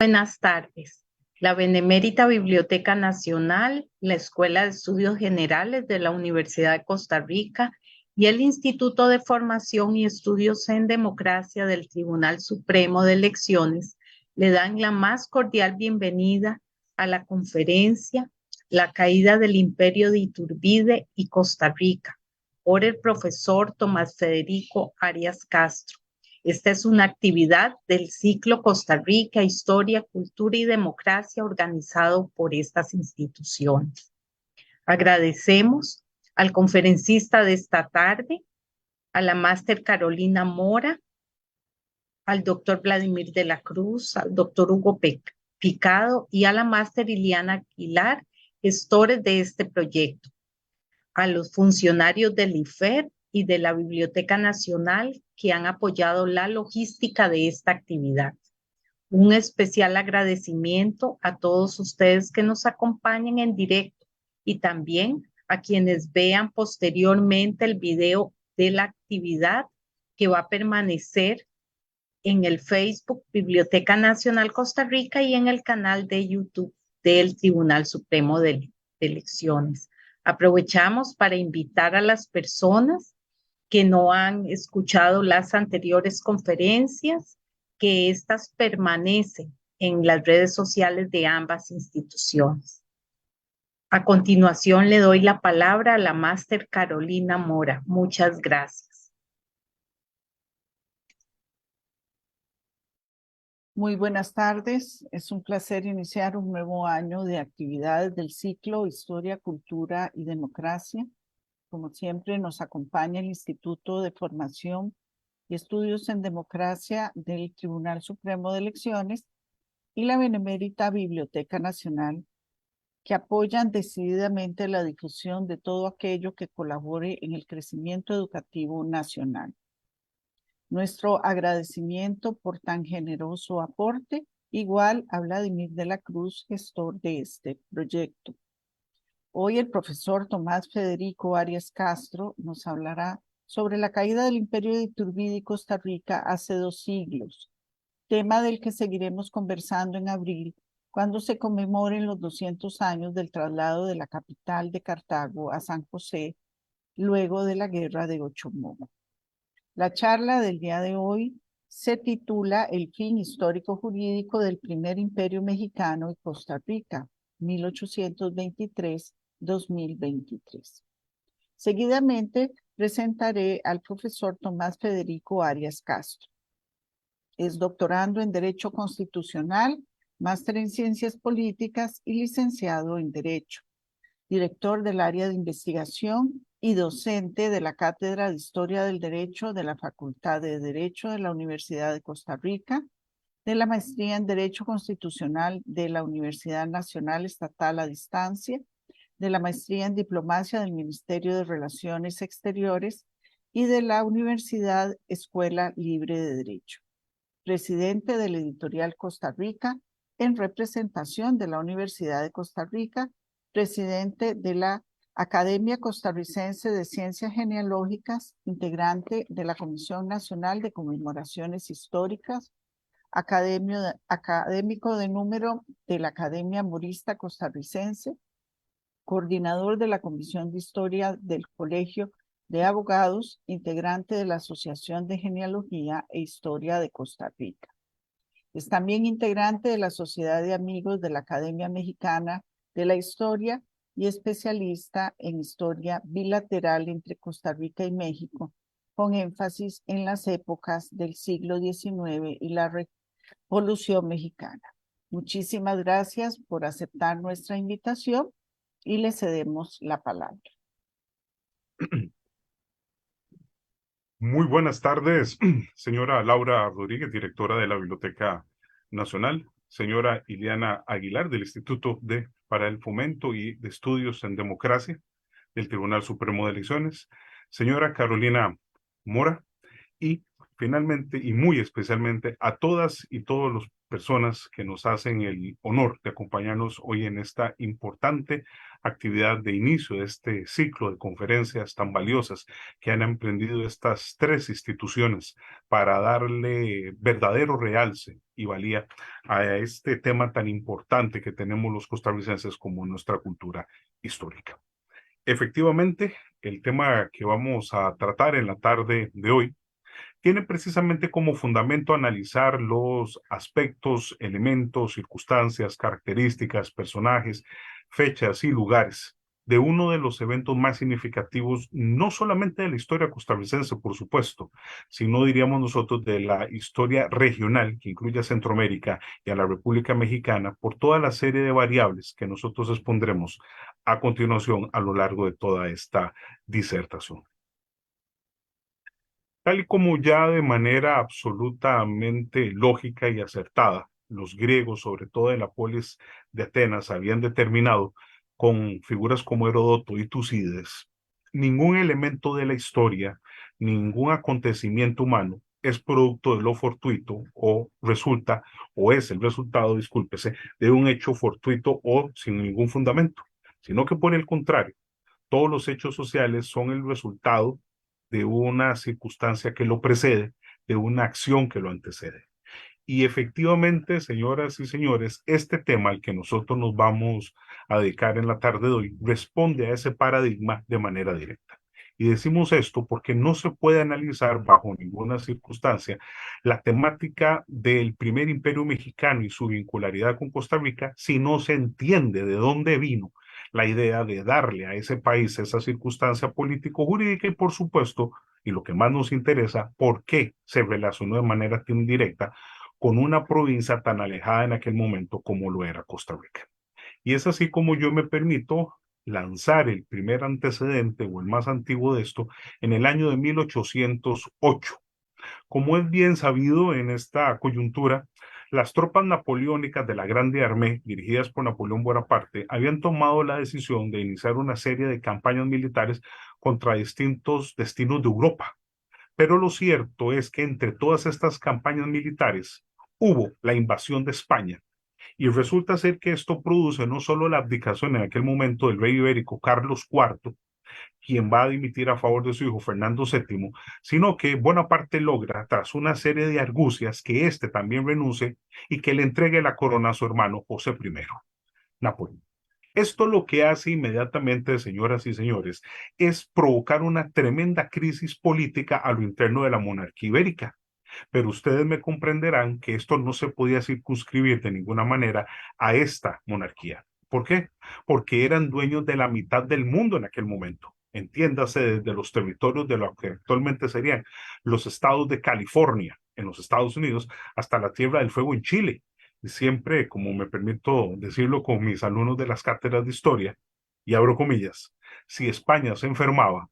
Buenas tardes. La Benemérita Biblioteca Nacional, la Escuela de Estudios Generales de la Universidad de Costa Rica y el Instituto de Formación y Estudios en Democracia del Tribunal Supremo de Elecciones le dan la más cordial bienvenida a la conferencia La caída del Imperio de Iturbide y Costa Rica, por el profesor Tomás Federico Arias Castro. Esta es una actividad del ciclo Costa Rica, Historia, Cultura y Democracia organizado por estas instituciones. Agradecemos al conferencista de esta tarde, a la máster Carolina Mora, al doctor Vladimir de la Cruz, al doctor Hugo Picado y a la máster Iliana Aguilar, gestores de este proyecto, a los funcionarios del IFER y de la Biblioteca Nacional que han apoyado la logística de esta actividad. Un especial agradecimiento a todos ustedes que nos acompañan en directo y también a quienes vean posteriormente el video de la actividad que va a permanecer en el Facebook Biblioteca Nacional Costa Rica y en el canal de YouTube del Tribunal Supremo de Elecciones. Aprovechamos para invitar a las personas que no han escuchado las anteriores conferencias, que éstas permanecen en las redes sociales de ambas instituciones. A continuación le doy la palabra a la máster Carolina Mora. Muchas gracias. Muy buenas tardes. Es un placer iniciar un nuevo año de actividades del ciclo Historia, Cultura y Democracia. Como siempre, nos acompaña el Instituto de Formación y Estudios en Democracia del Tribunal Supremo de Elecciones y la Benemérita Biblioteca Nacional, que apoyan decididamente la difusión de todo aquello que colabore en el crecimiento educativo nacional. Nuestro agradecimiento por tan generoso aporte, igual a Vladimir de la Cruz, gestor de este proyecto. Hoy el profesor Tomás Federico Arias Castro nos hablará sobre la caída del Imperio de Iturbide y Costa Rica hace 2 siglos, tema del que seguiremos conversando en abril, cuando se conmemoren los 200 años del traslado de la capital de Cartago a San José, luego de la Guerra de Ochomón. La charla del día de hoy se titula El fin histórico-jurídico del primer imperio mexicano y Costa Rica, 1823-2023. Seguidamente presentaré al profesor Tomás Federico Arias Castro. Es doctorando en Derecho Constitucional, máster en Ciencias Políticas y licenciado en Derecho. Director del área de investigación y docente de la Cátedra de Historia del Derecho de la Facultad de Derecho de la Universidad de Costa Rica, de la Maestría en Derecho Constitucional de la Universidad Nacional Estatal a Distancia, de la Maestría en Diplomacia del Ministerio de Relaciones Exteriores y de la Universidad Escuela Libre de Derecho. Presidente de la Editorial Costa Rica, en representación de la Universidad de Costa Rica, presidente de la Academia Costarricense de Ciencias Genealógicas, integrante de la Comisión Nacional de Conmemoraciones Históricas, académico de número de la Academia Morista Costarricense, coordinador de la Comisión de Historia del Colegio de Abogados, integrante de la Asociación de Genealogía e Historia de Costa Rica. Es también integrante de la Sociedad de Amigos de la Academia Mexicana de la Historia y especialista en historia bilateral entre Costa Rica y México, con énfasis en las épocas del siglo XIX y la Revolución Mexicana. Muchísimas gracias por aceptar nuestra invitación y le cedemos la palabra. Muy buenas tardes, señora Laura Rodríguez, directora de la Biblioteca Nacional, señora Iliana Aguilar, del Instituto para el Fomento y de Estudios en Democracia del Tribunal Supremo de Elecciones, señora Carolina Mora, y finalmente y muy especialmente a todas y todas las personas que nos hacen el honor de acompañarnos hoy en esta importante actividad de inicio de este ciclo de conferencias tan valiosas que han emprendido estas tres instituciones para darle verdadero realce y valía a este tema tan importante que tenemos los costarricenses como nuestra cultura histórica. Efectivamente, el tema que vamos a tratar en la tarde de hoy tiene precisamente como fundamento analizar los aspectos, elementos, circunstancias, características, personajes, fechas y lugares de uno de los eventos más significativos, no solamente de la historia costarricense, por supuesto, sino diríamos nosotros de la historia regional que incluye a Centroamérica y a la República Mexicana, por toda la serie de variables que nosotros expondremos a continuación a lo largo de toda esta disertación. Tal y como ya de manera absolutamente lógica y acertada, los griegos, sobre todo de la polis de Atenas, habían determinado con figuras como Heródoto y Tucídides, ningún elemento de la historia, ningún acontecimiento humano es producto de lo fortuito o resulta, o es el resultado, discúlpese, de un hecho fortuito o sin ningún fundamento, sino que por el contrario, todos los hechos sociales son el resultado de una circunstancia que lo precede, de una acción que lo antecede. Y efectivamente, señoras y señores, este tema al que nosotros nos vamos a dedicar en la tarde de hoy responde a ese paradigma de manera directa. Y decimos esto porque no se puede analizar bajo ninguna circunstancia la temática del primer imperio mexicano y su vincularidad con Costa Rica si no se entiende de dónde vino la idea de darle a ese país esa circunstancia político-jurídica y, por supuesto, y lo que más nos interesa, por qué se relacionó de manera tan directa con una provincia tan alejada en aquel momento como lo era Costa Rica. Y es así como yo me permito lanzar el primer antecedente o el más antiguo de esto en el año de 1808. Como es bien sabido en esta coyuntura, las tropas napoleónicas de la Grande Armée, dirigidas por Napoleón Bonaparte, habían tomado la decisión de iniciar una serie de campañas militares contra distintos destinos de Europa. Pero lo cierto es que entre todas estas campañas militares hubo la invasión de España. Y resulta ser que esto produce no solo la abdicación en aquel momento del rey ibérico Carlos IV, quien va a dimitir a favor de su hijo Fernando VII, sino que Bonaparte logra, tras una serie de argucias, que éste también renuncie y que le entregue la corona a su hermano José I, Napoleón. Esto lo que hace inmediatamente, señoras y señores, es provocar una tremenda crisis política a lo interno de la monarquía ibérica. Pero ustedes me comprenderán que esto no se podía circunscribir de ninguna manera a esta monarquía. ¿Por qué? Porque eran dueños de la mitad del mundo en aquel momento. Entiéndase, desde los territorios de lo que actualmente serían los estados de California en los Estados Unidos hasta la Tierra del Fuego en Chile. Y siempre, como me permito decirlo con mis alumnos de las cátedras de historia, y abro comillas, si España se enfermaba,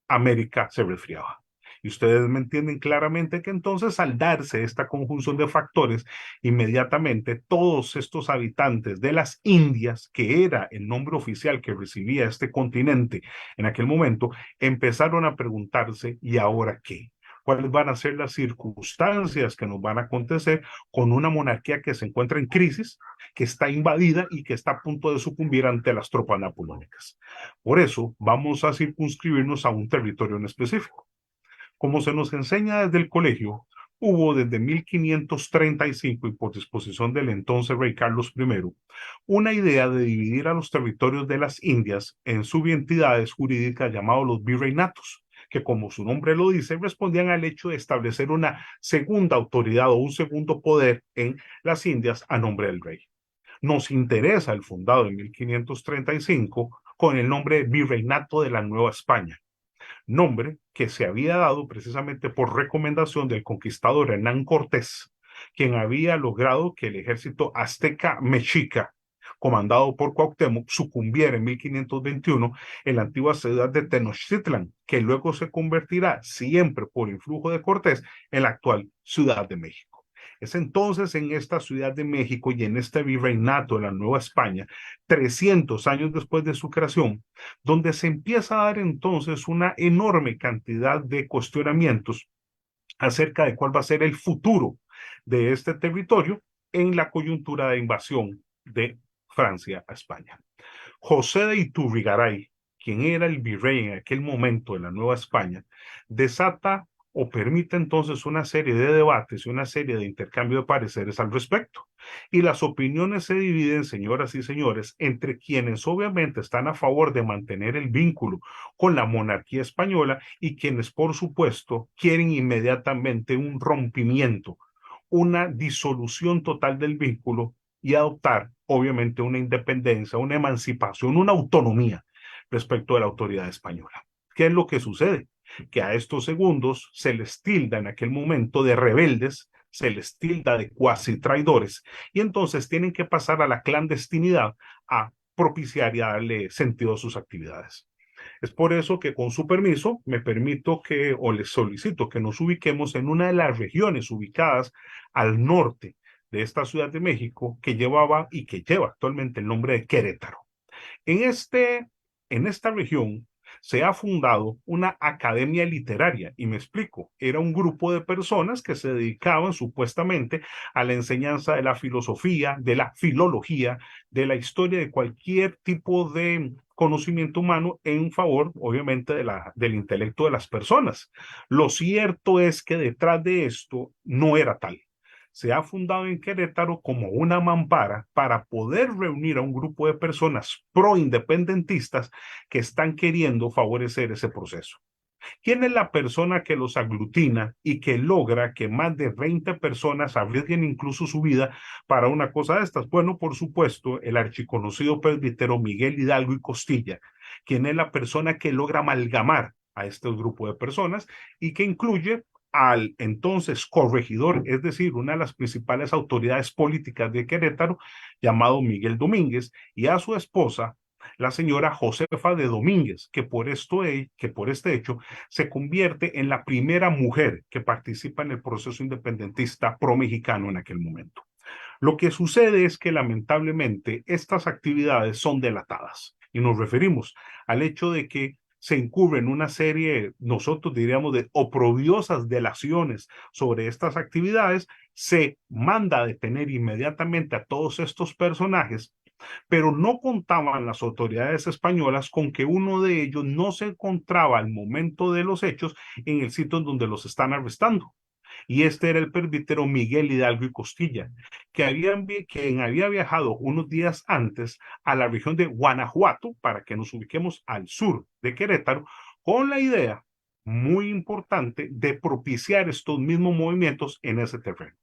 América se resfriaba. Y ustedes me entienden claramente que entonces al darse esta conjunción de factores, inmediatamente todos estos habitantes de las Indias, que era el nombre oficial que recibía este continente en aquel momento, empezaron a preguntarse, ¿y ahora qué? ¿Cuáles van a ser las circunstancias que nos van a acontecer con una monarquía que se encuentra en crisis, que está invadida y que está a punto de sucumbir ante las tropas napoleónicas? Por eso vamos a circunscribirnos a un territorio en específico. Como se nos enseña desde el colegio, hubo desde 1535 y por disposición del entonces rey Carlos I, una idea de dividir a los territorios de las Indias en subentidades jurídicas llamados los virreinatos, que como su nombre lo dice, respondían al hecho de establecer una segunda autoridad o un segundo poder en las Indias a nombre del rey. Nos interesa el fundado en 1535 con el nombre de Virreinato de la Nueva España, nombre que se había dado precisamente por recomendación del conquistador Hernán Cortés, quien había logrado que el ejército azteca mexica, comandado por Cuauhtémoc, sucumbiera en 1521 en la antigua ciudad de Tenochtitlan, que luego se convertirá, siempre por influjo de Cortés, en la actual Ciudad de México. Es entonces en esta Ciudad de México y en este virreinato de la Nueva España, 300 años después de su creación, donde se empieza a dar entonces una enorme cantidad de cuestionamientos acerca de cuál va a ser el futuro de este territorio en la coyuntura de invasión de Francia a España. José de Iturrigaray, quien era el virrey en aquel momento de la Nueva España, desata o permite entonces una serie de debates y una serie de intercambio de pareceres al respecto. Y las opiniones se dividen, señoras y señores, entre quienes obviamente están a favor de mantener el vínculo con la monarquía española y quienes, por supuesto, quieren inmediatamente un rompimiento, una disolución total del vínculo y adoptar, obviamente, una independencia, una emancipación, una autonomía respecto de la autoridad española. ¿Qué es lo que sucede? Que a estos segundos se les tilda en aquel momento de rebeldes, se les tilda de cuasi traidores, y entonces tienen que pasar a la clandestinidad a propiciar y a darle sentido a sus actividades. Es por eso que, con su permiso, me permito que, o les solicito que nos ubiquemos en una de las regiones ubicadas al norte de esta Ciudad de México, que llevaba y que lleva actualmente el nombre de Querétaro. En esta región se ha fundado una academia literaria, y me explico, era un grupo de personas que se dedicaban supuestamente a la enseñanza de la filosofía, de la filología, de la historia, de cualquier tipo de conocimiento humano en favor, obviamente, del intelecto de las personas. Lo cierto es que detrás de esto no era tal. Se ha fundado en Querétaro como una mampara para poder reunir a un grupo de personas pro-independentistas que están queriendo favorecer ese proceso. ¿Quién es la persona que los aglutina y que logra que más de 20 personas arriesguen incluso su vida para una cosa de estas? Bueno, por supuesto, el archiconocido presbítero Miguel Hidalgo y Costilla, quien es la persona que logra amalgamar a este grupo de personas y que incluye al entonces corregidor, es decir, una de las principales autoridades políticas de Querétaro, llamado Miguel Domínguez, y a su esposa, la señora Josefa de Domínguez, que por este hecho se convierte en la primera mujer que participa en el proceso independentista pro-mexicano en aquel momento. Lo que sucede es que lamentablemente estas actividades son delatadas y nos referimos al hecho de que se incurren una serie, nosotros diríamos, de oprobiosas delaciones sobre estas actividades, se manda a detener inmediatamente a todos estos personajes, pero no contaban las autoridades españolas con que uno de ellos no se encontraba al momento de los hechos en el sitio en donde los están arrestando. Y este era el presbítero Miguel Hidalgo y Costilla, quien había viajado unos días antes a la región de Guanajuato, para que nos ubiquemos al sur de Querétaro, con la idea muy importante de propiciar estos mismos movimientos en ese terreno.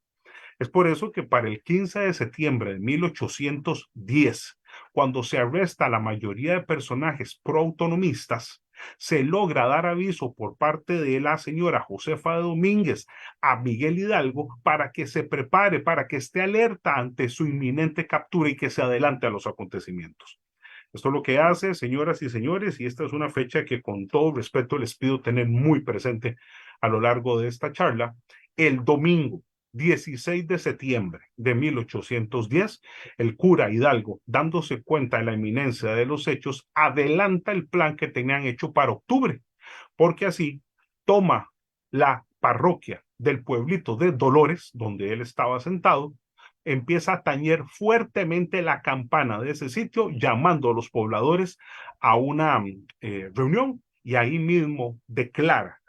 Es por eso que para el 15 de septiembre de 1810, cuando se arresta a la mayoría de personajes proautonomistas, se logra dar aviso por parte de la señora Josefa de Domínguez a Miguel Hidalgo para que se prepare, para que esté alerta ante su inminente captura y que se adelante a los acontecimientos. Esto es lo que hace, señoras y señores, y esta es una fecha que con todo respeto les pido tener muy presente a lo largo de esta charla. El domingo 16 de septiembre de 1810, el cura Hidalgo, dándose cuenta de la inminencia de los hechos, adelanta el plan que tenían hecho para octubre, porque así toma la parroquia del pueblito de Dolores, donde él estaba sentado, empieza a tañer fuertemente la campana de ese sitio, llamando a los pobladores a una reunión, y ahí mismo declara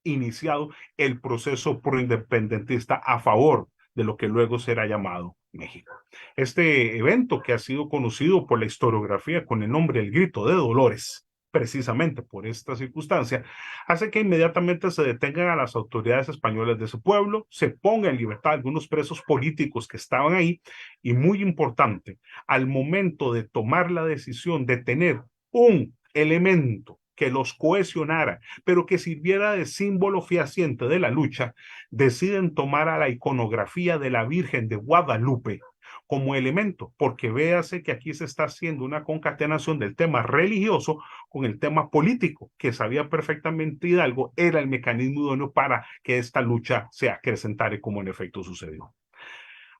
iniciado el proceso proindependentista a favor de lo que luego será llamado México. Este evento, que ha sido conocido por la historiografía con el nombre El Grito de Dolores, precisamente por esta circunstancia, hace que inmediatamente se detengan a las autoridades españolas de ese pueblo, se ponga en libertad algunos presos políticos que estaban ahí, y muy importante, al momento de tomar la decisión de tener un elemento que los cohesionara, pero que sirviera de símbolo fehaciente de la lucha, deciden tomar a la iconografía de la Virgen de Guadalupe como elemento, porque véase que aquí se está haciendo una concatenación del tema religioso con el tema político, que sabía perfectamente Hidalgo era el mecanismo idóneo para que esta lucha se acrecentara, como en efecto sucedió.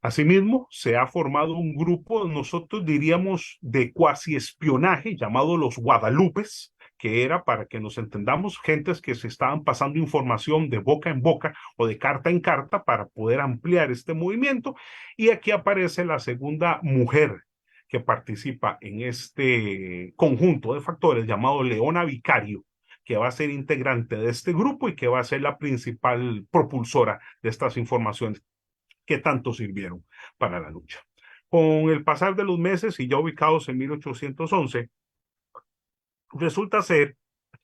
Asimismo, se ha formado un grupo, nosotros diríamos, de cuasi espionaje, llamado los Guadalupes, que era, para que nos entendamos, gentes que se estaban pasando información de boca en boca o de carta en carta para poder ampliar este movimiento. Y aquí aparece la segunda mujer que participa en este conjunto de factores llamado Leona Vicario, que va a ser integrante de este grupo y que va a ser la principal propulsora de estas informaciones que tanto sirvieron para la lucha. Con el pasar de los meses y ya ubicados en 1811, resulta ser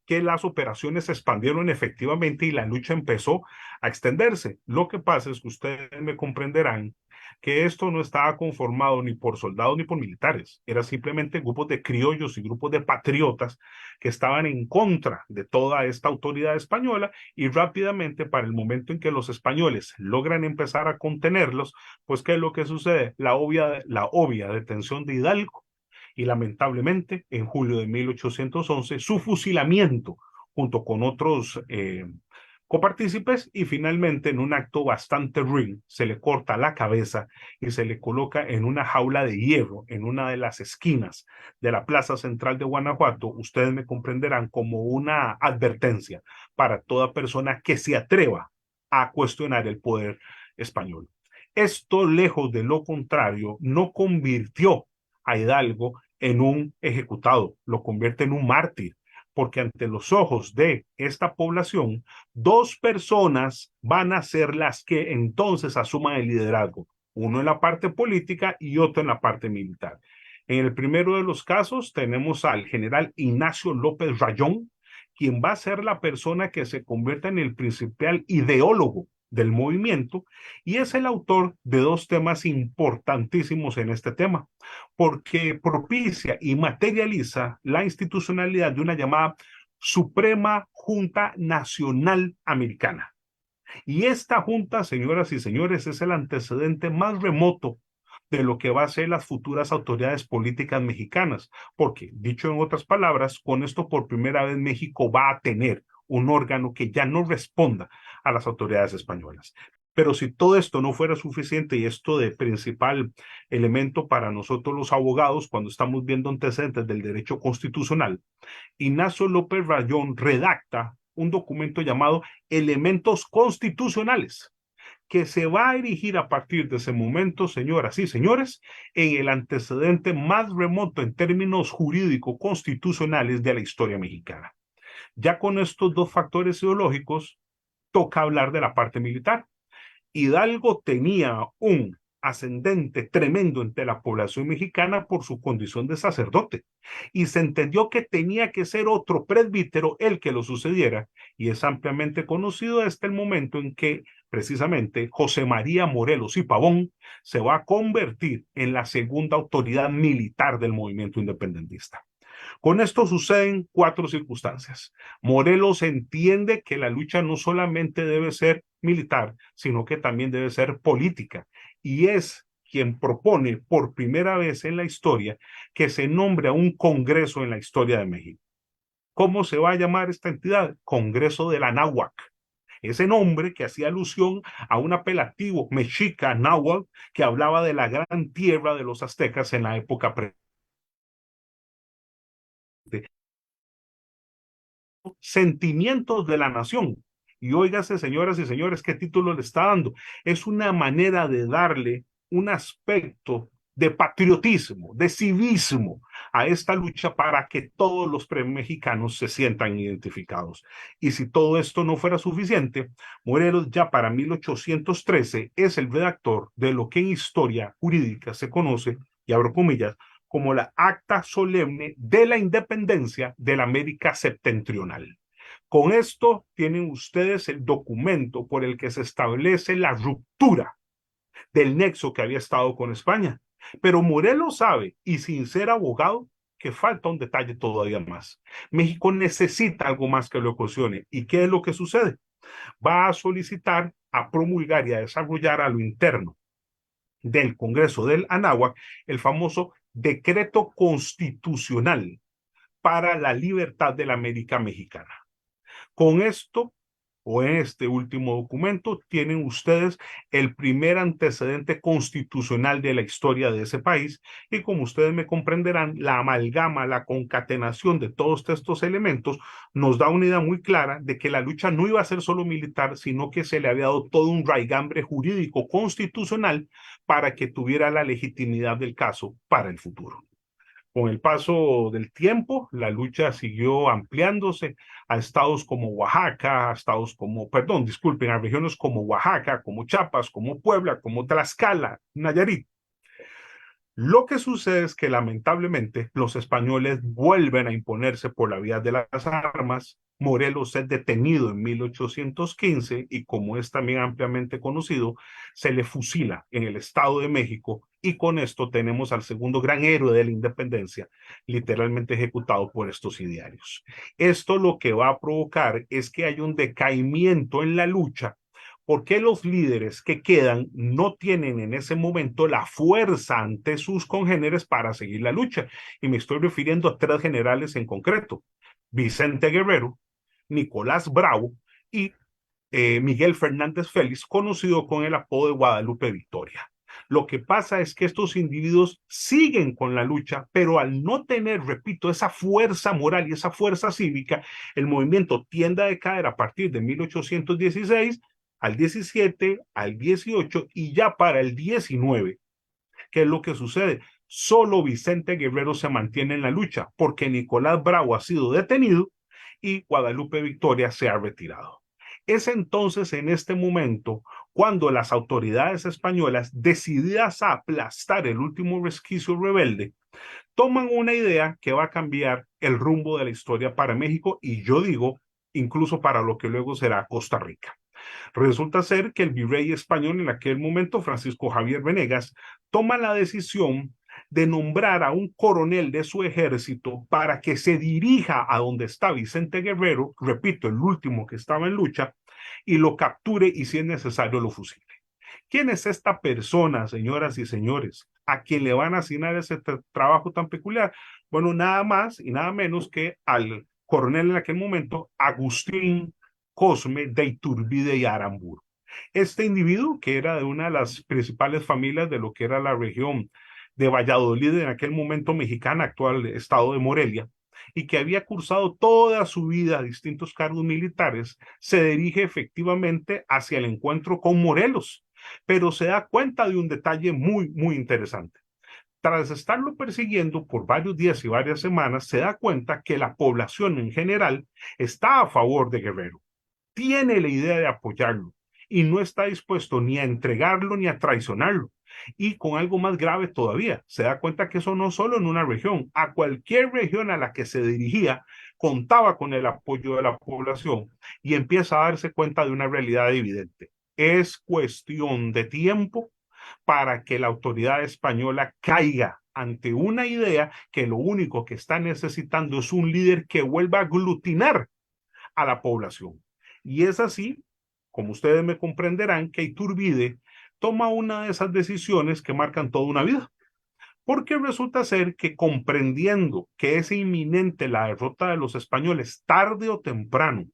que las operaciones se expandieron efectivamente y la lucha empezó a extenderse. Lo que pasa es que ustedes me comprenderán que esto no estaba conformado ni por soldados ni por militares, era simplemente grupos de criollos y grupos de patriotas que estaban en contra de toda esta autoridad española, y rápidamente, para el momento en que los españoles logran empezar a contenerlos, pues ¿qué es lo que sucede? La obvia detención de Hidalgo, y lamentablemente en julio de 1811 su fusilamiento junto con otros copartícipes, y finalmente en un acto bastante ruin se le corta la cabeza y se le coloca en una jaula de hierro en una de las esquinas de la plaza central de Guanajuato. Ustedes me comprenderán, como una advertencia para toda persona que se atreva a cuestionar el poder español. Esto, lejos de lo contrario, no convirtió a Hidalgo en un ejecutado, lo convierte en un mártir, porque ante los ojos de esta población, dos personas van a ser las que entonces asuman el liderazgo, uno en la parte política y otro en la parte militar. En el primero de los casos tenemos al general Ignacio López Rayón, quien va a ser la persona que se convierta en el principal ideólogo del movimiento, y es el autor de dos temas importantísimos en este tema, porque propicia y materializa la institucionalidad de una llamada Suprema Junta Nacional Americana. Y esta junta, señoras y señores, es el antecedente más remoto de lo que va a ser las futuras autoridades políticas mexicanas, porque, dicho en otras palabras, con esto por primera vez México va a tener un órgano que ya no responda a las autoridades españolas. Pero si todo esto no fuera suficiente, y esto de principal elemento para nosotros los abogados cuando estamos viendo antecedentes del derecho constitucional, Ignacio López Rayón redacta un documento llamado Elementos Constitucionales, que se va a erigir a partir de ese momento, señoras y señores, en el antecedente más remoto en términos jurídico-constitucionales de la historia mexicana. Ya con estos dos factores ideológicos, toca hablar de la parte militar. Hidalgo tenía un ascendente tremendo entre la población mexicana por su condición de sacerdote, y se entendió que tenía que ser otro presbítero el que lo sucediera, y es ampliamente conocido hasta el momento en que precisamente José María Morelos y Pavón se va a convertir en la segunda autoridad militar del movimiento independentista. Con esto suceden cuatro circunstancias. Morelos entiende que la lucha no solamente debe ser militar, sino que también debe ser política, y es quien propone por primera vez en la historia que se nombre a un congreso en la historia de México. ¿Cómo se va a llamar esta entidad? Congreso de la Náhuac. Ese nombre que hacía alusión a un apelativo mexica, náhuatl, que hablaba de la gran tierra de los aztecas en la época sentimientos de la nación. Y óigase, señoras y señores, qué título le está dando. Es una manera de darle un aspecto de patriotismo, de civismo a esta lucha, para que todos los mexicanos se sientan identificados. Y si todo esto no fuera suficiente, Morelos ya para 1813 es el redactor de lo que en historia jurídica se conoce, y abro comillas, como la Acta Solemne de la Independencia de la América Septentrional. Con esto tienen ustedes el documento por el que se establece la ruptura del nexo que había estado con España. Pero Morelos sabe, y sin ser abogado, que falta un detalle todavía más. México necesita algo más que lo ocasione. ¿Y qué es lo que sucede? Va a solicitar a promulgar y a desarrollar a lo interno del Congreso del Anáhuac el famoso Decreto Constitucional para la Libertad de la América Mexicana. Con esto, o en este último documento, tienen ustedes el primer antecedente constitucional de la historia de ese país, y como ustedes me comprenderán, la amalgama, la concatenación de todos estos elementos nos da una idea muy clara de que la lucha no iba a ser solo militar, sino que se le había dado todo un raigambre jurídico constitucional para que tuviera la legitimidad del caso para el futuro. Con el paso del tiempo, la lucha siguió ampliándose a estados como Oaxaca, a estados como, perdón, disculpen, a regiones como Oaxaca, como Chiapas, como Puebla, como Tlaxcala, Nayarit. Lo que sucede es que lamentablemente los españoles vuelven a imponerse por la vía de las armas. Morelos es detenido en 1815 y, como es también ampliamente conocido, se le fusila en el Estado de México, y con esto tenemos al segundo gran héroe de la independencia literalmente ejecutado por estos idearios. Esto lo que va a provocar es que hay un decaimiento en la lucha, porque los líderes que quedan no tienen en ese momento la fuerza ante sus congéneres para seguir la lucha. Y me estoy refiriendo a tres generales en concreto: Vicente Guerrero, Nicolás Bravo y Miguel Fernández Félix, conocido con el apodo de Guadalupe Victoria. Lo que pasa es que estos individuos siguen con la lucha, pero al no tener, repito, esa fuerza moral y esa fuerza cívica, el movimiento tiende a decaer a partir de 1816, al 17, al 18 y ya para el 19. ¿Qué es lo que sucede? Solo Vicente Guerrero se mantiene en la lucha porque Nicolás Bravo ha sido detenido y Guadalupe Victoria se ha retirado. Es entonces en este momento cuando las autoridades españolas, decididas a aplastar el último resquicio rebelde, toman una idea que va a cambiar el rumbo de la historia para México, y yo digo, incluso para lo que luego será Costa Rica. Resulta ser que el virrey español en aquel momento, Francisco Javier Venegas, toma la decisión de nombrar a un coronel de su ejército para que se dirija a donde está Vicente Guerrero, repito, el último que estaba en lucha, y lo capture y, si es necesario, lo fusile. ¿Quién es esta persona, señoras y señores, a quien le van a asignar ese trabajo tan peculiar? Bueno, nada más y nada menos que al coronel en aquel momento, Agustín Cosme de Iturbide y Aramburu. Este individuo, que era de una de las principales familias de lo que era la región de Valladolid, en aquel momento mexicana, actual estado de Morelia, y que había cursado toda su vida distintos cargos militares, se dirige efectivamente hacia el encuentro con Morelos, pero se da cuenta de un detalle muy, muy interesante. Tras estarlo persiguiendo por varios días y varias semanas, se da cuenta que la población en general está a favor de Guerrero, tiene la idea de apoyarlo y no está dispuesto ni a entregarlo ni a traicionarlo. Y con algo más grave todavía, se da cuenta que eso no solo en una región, a cualquier región a la que se dirigía, contaba con el apoyo de la población, y empieza a darse cuenta de una realidad evidente. Es cuestión de tiempo para que la autoridad española caiga ante una idea que lo único que está necesitando es un líder que vuelva a aglutinar a la población. Y es así, como ustedes me comprenderán, que Iturbide toma una de esas decisiones que marcan toda una vida. Porque resulta ser que, comprendiendo que es inminente la derrota de los españoles tarde o temprano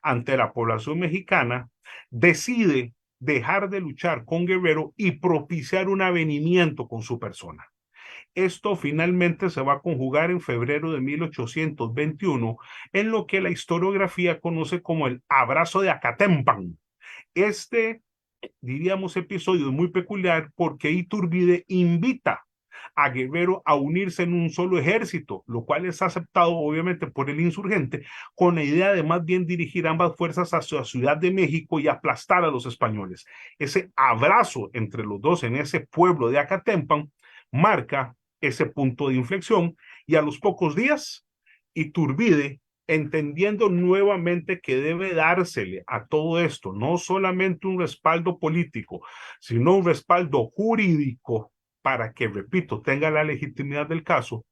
ante la población mexicana, decide dejar de luchar con Guerrero y propiciar un avenimiento con su persona. Esto finalmente se va a conjugar en febrero de 1821 en lo que la historiografía conoce como el Abrazo de Acatempan. Este, diríamos, episodio es muy peculiar porque Iturbide invita a Guerrero a unirse en un solo ejército, lo cual es aceptado obviamente por el insurgente, con la idea de más bien dirigir ambas fuerzas hacia Ciudad de México y aplastar a los españoles. Ese abrazo entre los dos en ese pueblo de Acatempan marca ese punto de inflexión, y a los pocos días, Iturbide, entendiendo nuevamente que debe dársele a todo esto no solamente un respaldo político, sino un respaldo jurídico para que, repito, tenga la legitimidad del caso,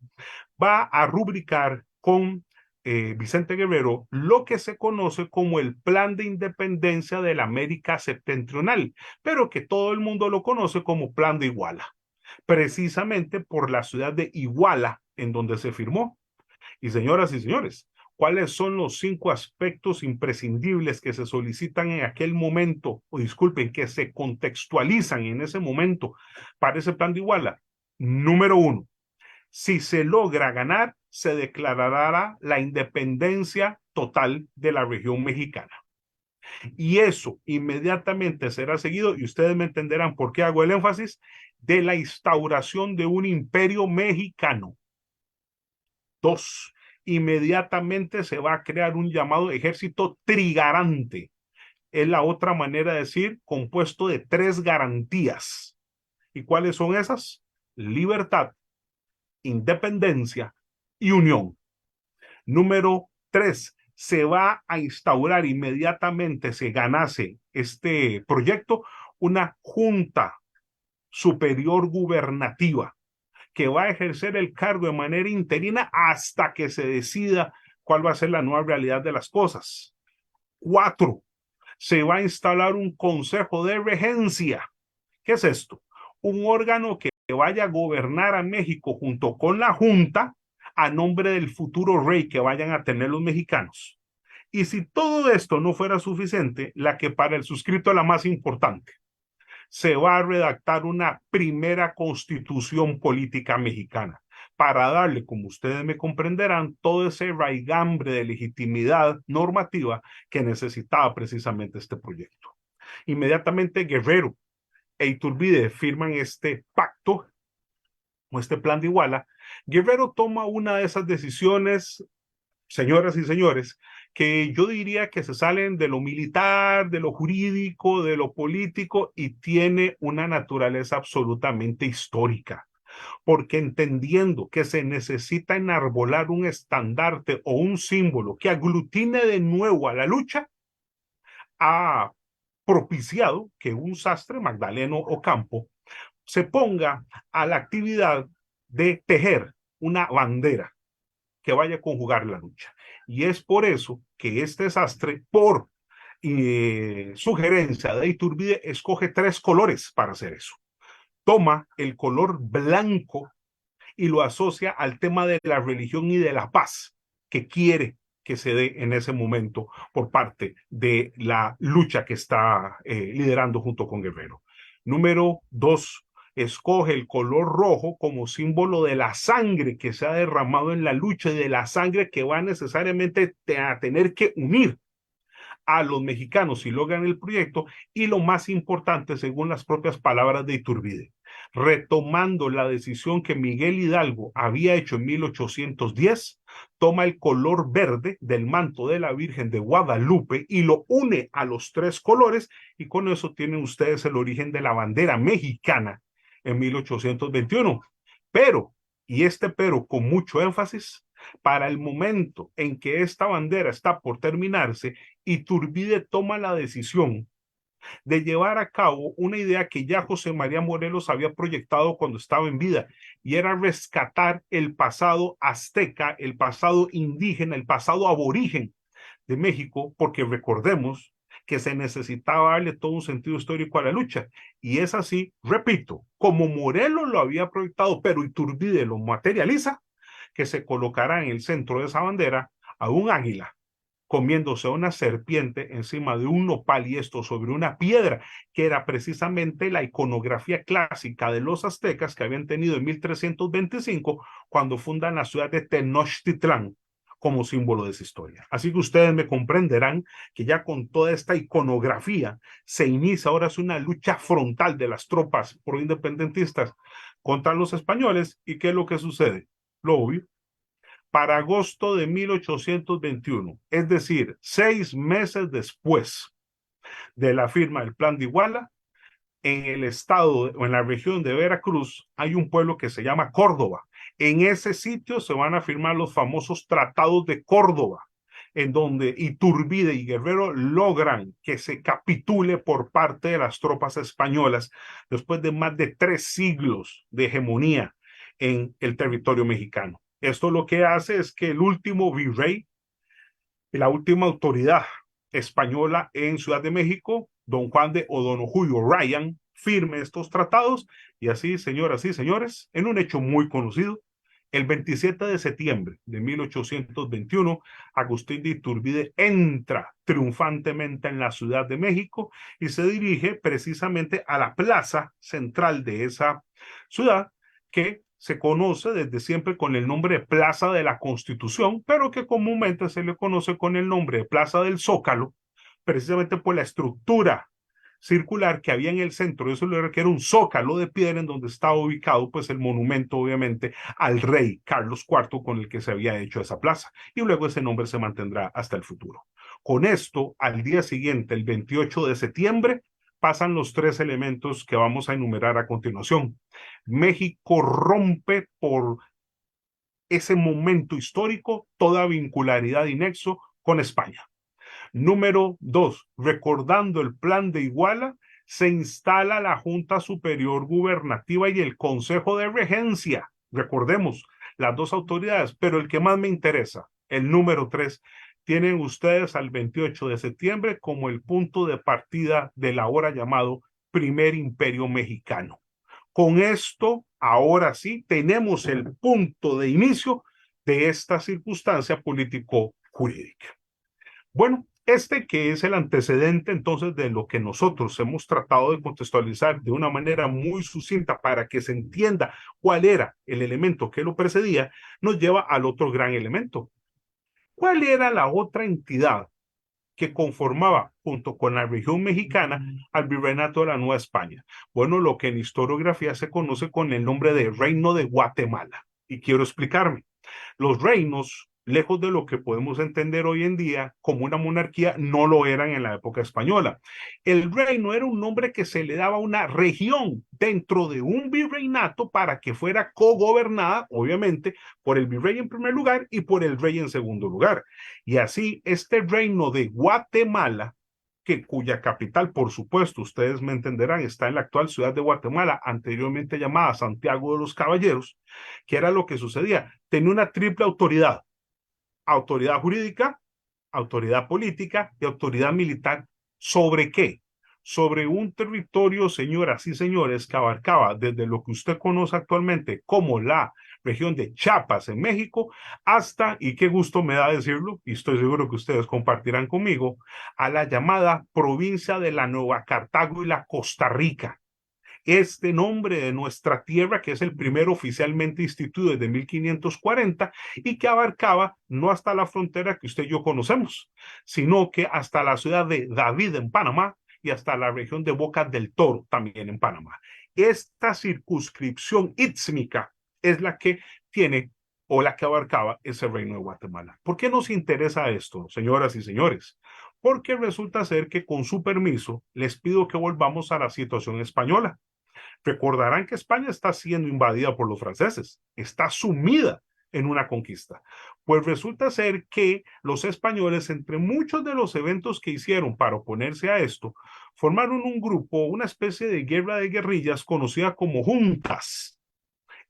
va a rubricar con Vicente Guerrero lo que se conoce como el Plan de Independencia de la América Septentrional, pero que todo el mundo lo conoce como Plan de Iguala, precisamente por la ciudad de Iguala en donde se firmó. Y, señoras y señores, ¿cuáles son los 5 aspectos imprescindibles que se solicitan en aquel momento, o disculpen, que se contextualizan en ese momento para ese plan de Iguala? Número 1, si se logra ganar, se declarará la independencia total de la región mexicana. Y eso inmediatamente será seguido, y ustedes me entenderán por qué hago el énfasis, de la instauración de un imperio mexicano. Dos, inmediatamente se va a crear un llamado ejército trigarante. Es la otra manera de decir compuesto de 3 garantías. ¿Y cuáles son esas? Libertad, independencia y unión. Número 3, se va a instaurar inmediatamente, se ganase este proyecto, una junta superior gubernativa que va a ejercer el cargo de manera interina hasta que se decida cuál va a ser la nueva realidad de las cosas. 4, se va a instalar un consejo de regencia. ¿Qué es esto? Un órgano que vaya a gobernar a México junto con la Junta a nombre del futuro rey que vayan a tener los mexicanos. Y si todo esto no fuera suficiente, la que para el suscrito es la más importante, se va a redactar una primera constitución política mexicana para darle, como ustedes me comprenderán, todo ese raigambre de legitimidad normativa que necesitaba precisamente este proyecto. Inmediatamente Guerrero e Iturbide firman este pacto o este plan de Iguala. Guerrero toma una de esas decisiones, señoras y señores, que yo diría que se salen de lo militar, de lo jurídico, de lo político y tiene una naturaleza absolutamente histórica, porque entendiendo que se necesita enarbolar un estandarte o un símbolo que aglutine de nuevo a la lucha, ha propiciado que un sastre, Magdaleno Ocampo, se ponga a la actividad de tejer una bandera que vaya a conjugar la lucha. Y es por eso que este sastre, por sugerencia de Iturbide, escoge 3 colores para hacer eso. Toma el color blanco y lo asocia al tema de la religión y de la paz que quiere que se dé en ese momento por parte de la lucha que está liderando junto con Guerrero. Número 2, escoge el color rojo como símbolo de la sangre que se ha derramado en la lucha y de la sangre que va necesariamente a tener que unir a los mexicanos si logran el proyecto, y lo más importante, según las propias palabras de Iturbide, retomando la decisión que Miguel Hidalgo había hecho en 1810, toma el color verde del manto de la Virgen de Guadalupe y lo une a los 3 colores, y con eso tienen ustedes el origen de la bandera mexicana en 1821. Pero, y este pero con mucho énfasis, para el momento en que esta bandera está por terminarse, Iturbide toma la decisión de llevar a cabo una idea que ya José María Morelos había proyectado cuando estaba en vida, y era rescatar el pasado azteca, el pasado indígena, el pasado aborigen de México, porque recordemos que se necesitaba darle todo un sentido histórico a la lucha. Y es así, repito, como Morelos lo había proyectado, pero Iturbide lo materializa, que se colocará en el centro de esa bandera a un águila comiéndose a una serpiente encima de un nopal, y esto sobre una piedra, que era precisamente la iconografía clásica de los aztecas que habían tenido en 1325 cuando fundan la ciudad de Tenochtitlán como símbolo de esa historia. Así que ustedes me comprenderán que ya con toda esta iconografía se inicia ahora es una lucha frontal de las tropas proindependentistas contra los españoles. ¿Y qué es lo que sucede? Lo obvio. Para agosto de 1821, es decir, 6 meses después de la firma del Plan de Iguala, en el estado o en la región de Veracruz hay un pueblo que se llama Córdoba. En ese sitio se van a firmar los famosos tratados de Córdoba, en donde Iturbide y Guerrero logran que se capitule por parte de las tropas españolas después de más de 3 siglos de hegemonía en el territorio mexicano. Esto lo que hace es que el último virrey y la última autoridad española en Ciudad de México, don Juan de O'Donoghue Ryan, firme estos tratados, y así, señoras y señores, en un hecho muy conocido, el 27 de septiembre de 1821, Agustín de Iturbide entra triunfantemente en la Ciudad de México y se dirige precisamente a la plaza central de esa ciudad, que se conoce desde siempre con el nombre de Plaza de la Constitución, pero que comúnmente se le conoce con el nombre de Plaza del Zócalo, precisamente por la estructura circular que había en el centro de ese lugar, que era un zócalo de piedra en donde estaba ubicado pues el monumento obviamente al rey Carlos IV con el que se había hecho esa plaza, y luego ese nombre se mantendrá hasta el futuro. Con esto, al día siguiente, el 28 de septiembre, pasan los tres elementos que vamos a enumerar a continuación. México rompe por ese momento histórico toda vincularidad y nexo con España. Número 2, recordando el plan de Iguala, se instala la Junta Superior Gubernativa y el Consejo de Regencia. Recordemos, las dos autoridades, pero el que más me interesa, el número 3, tienen ustedes al 28 de septiembre como el punto de partida del ahora llamado Primer Imperio Mexicano. Con esto, ahora sí, tenemos el punto de inicio de esta circunstancia político-jurídica. Bueno, este que es el antecedente entonces de lo que nosotros hemos tratado de contextualizar de una manera muy sucinta para que se entienda cuál era el elemento que lo precedía, nos lleva al otro gran elemento. ¿Cuál era la otra entidad que conformaba, junto con la región mexicana, al virreinato de la Nueva España? Bueno, lo que en historiografía se conoce con el nombre de Reino de Guatemala. Y quiero explicarme. Los reinos, lejos de lo que podemos entender hoy en día como una monarquía, no lo eran en la época española. El reino era un nombre que se le daba a una región dentro de un virreinato para que fuera cogobernada, obviamente, por el virrey en primer lugar y por el rey en segundo lugar. Y así, este reino de Guatemala, cuya capital, por supuesto, ustedes me entenderán, está en la actual ciudad de Guatemala, anteriormente llamada Santiago de los Caballeros, que era lo que sucedía. Tenía una triple autoridad: autoridad jurídica, autoridad política y autoridad militar. ¿Sobre qué? Sobre un territorio, señoras y señores, que abarcaba desde lo que usted conoce actualmente como la región de Chiapas en México, hasta, y qué gusto me da decirlo, y estoy seguro que ustedes compartirán conmigo, a la llamada provincia de la Nueva Cartago y la Costa Rica. Este nombre de nuestra tierra, que es el primero oficialmente instituido desde 1540 y que abarcaba no hasta la frontera que usted y yo conocemos, sino que hasta la ciudad de David en Panamá y hasta la región de Bocas del Toro también en Panamá. Esta circunscripción ístmica es la que tiene o la que abarcaba ese reino de Guatemala. ¿Por qué nos interesa esto, señoras y señores? Porque resulta ser que, con su permiso, les pido que volvamos a la situación española. Recordarán que España está siendo invadida por los franceses, está sumida en una conquista. Pues resulta ser que los españoles, entre muchos de los eventos que hicieron para oponerse a esto, formaron un grupo, una especie de guerra de guerrillas conocida como juntas.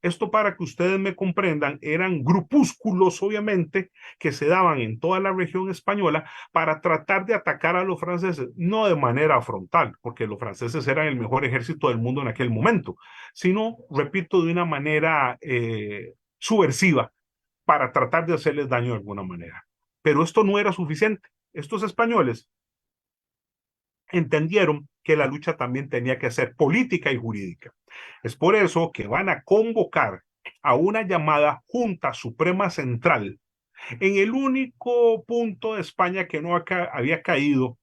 Esto, para que ustedes me comprendan, eran grupúsculos, obviamente, que se daban en toda la región española para tratar de atacar a los franceses, no de manera frontal, porque los franceses eran el mejor ejército del mundo en aquel momento, sino, repito, de una manera subversiva, para tratar de hacerles daño de alguna manera. Pero esto no era suficiente. Estos españoles entendieron que la lucha también tenía que ser política y jurídica. Es por eso que van a convocar a una llamada Junta Suprema Central en el único punto de España que no había caído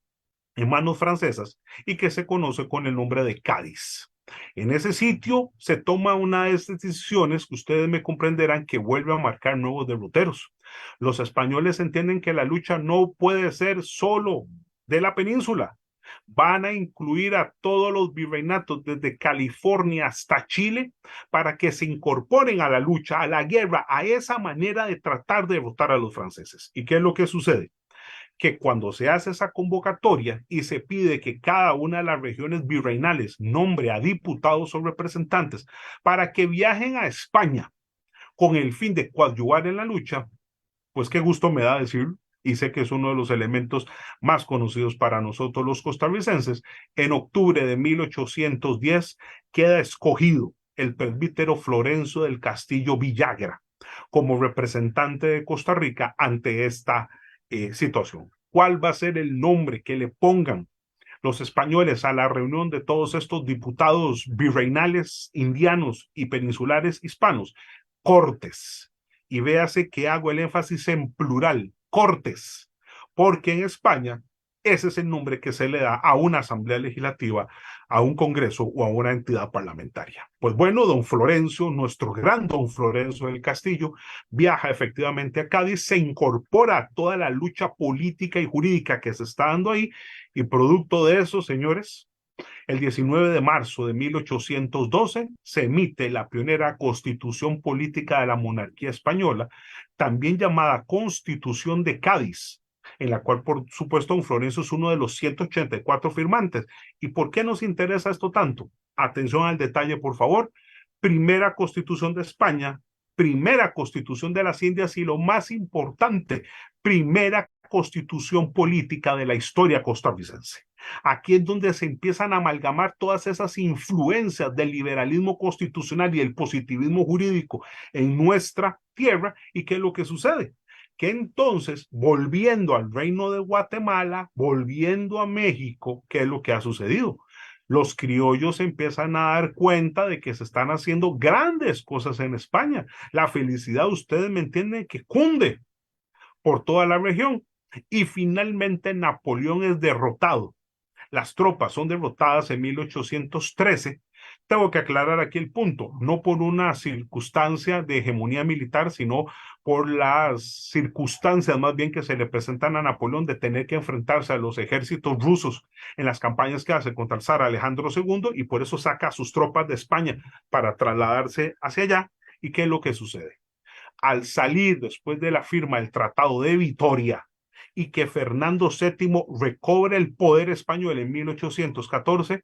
en manos francesas y que se conoce con el nombre de Cádiz. En ese sitio se toma una de estas decisiones que ustedes me comprenderán que vuelve a marcar nuevos derroteros. Los españoles entienden que la lucha no puede ser solo de la península. Van a incluir a todos los virreinatos desde California hasta Chile para que se incorporen a la lucha, a la guerra, a esa manera de tratar de derrotar a los franceses. ¿Y qué es lo que sucede? Que cuando se hace esa convocatoria y se pide que cada una de las regiones virreinales nombre a diputados o representantes para que viajen a España con el fin de coadyuvar en la lucha, pues qué gusto me da decirlo, y sé que es uno de los elementos más conocidos para nosotros los costarricenses. En octubre de 1810 queda escogido el presbítero Florencio del Castillo Villagra como representante de Costa Rica ante esta situación. ¿Cuál va a ser el nombre que le pongan los españoles a la reunión de todos estos diputados virreinales, indianos y peninsulares hispanos? Cortes. Y véase que hago el énfasis en plural, Cortes, porque en España Ese es el nombre que se le da a una asamblea legislativa, a un congreso o a una entidad parlamentaria. Pues bueno, don Florencio, nuestro gran don Florencio del Castillo, viaja efectivamente a Cádiz, se incorpora a toda la lucha política y jurídica que se está dando ahí, y producto de eso, señores, el 19 de marzo de 1812 se emite la pionera Constitución Política de la Monarquía Española, también llamada Constitución de Cádiz, en la cual, por supuesto, don Florencio es uno de los 184 firmantes. ¿Y por qué nos interesa esto tanto? Atención al detalle, por favor. Primera Constitución de España, primera Constitución de las Indias y, lo más importante, primera Constitución política de la historia costarricense. Aquí es donde se empiezan a amalgamar todas esas influencias del liberalismo constitucional y el positivismo jurídico en nuestra tierra. ¿Y qué es lo que sucede? Que entonces, volviendo al Reino de Guatemala, volviendo a México, ¿qué es lo que ha sucedido? Los criollos empiezan a dar cuenta de que se están haciendo grandes cosas en España. La felicidad, ustedes me entienden, que cunde por toda la región. Y finalmente Napoleón es derrotado. Las tropas son derrotadas en 1813. Tengo que aclarar aquí el punto, no por una circunstancia de hegemonía militar, sino por las circunstancias más bien que se le presentan a Napoleón de tener que enfrentarse a los ejércitos rusos en las campañas que hace contra el zar Alejandro II, y por eso saca a sus tropas de España para trasladarse hacia allá. ¿Y qué es lo que sucede? Al salir después de la firma del Tratado de Vitoria y que Fernando VII recobre el poder español en 1814,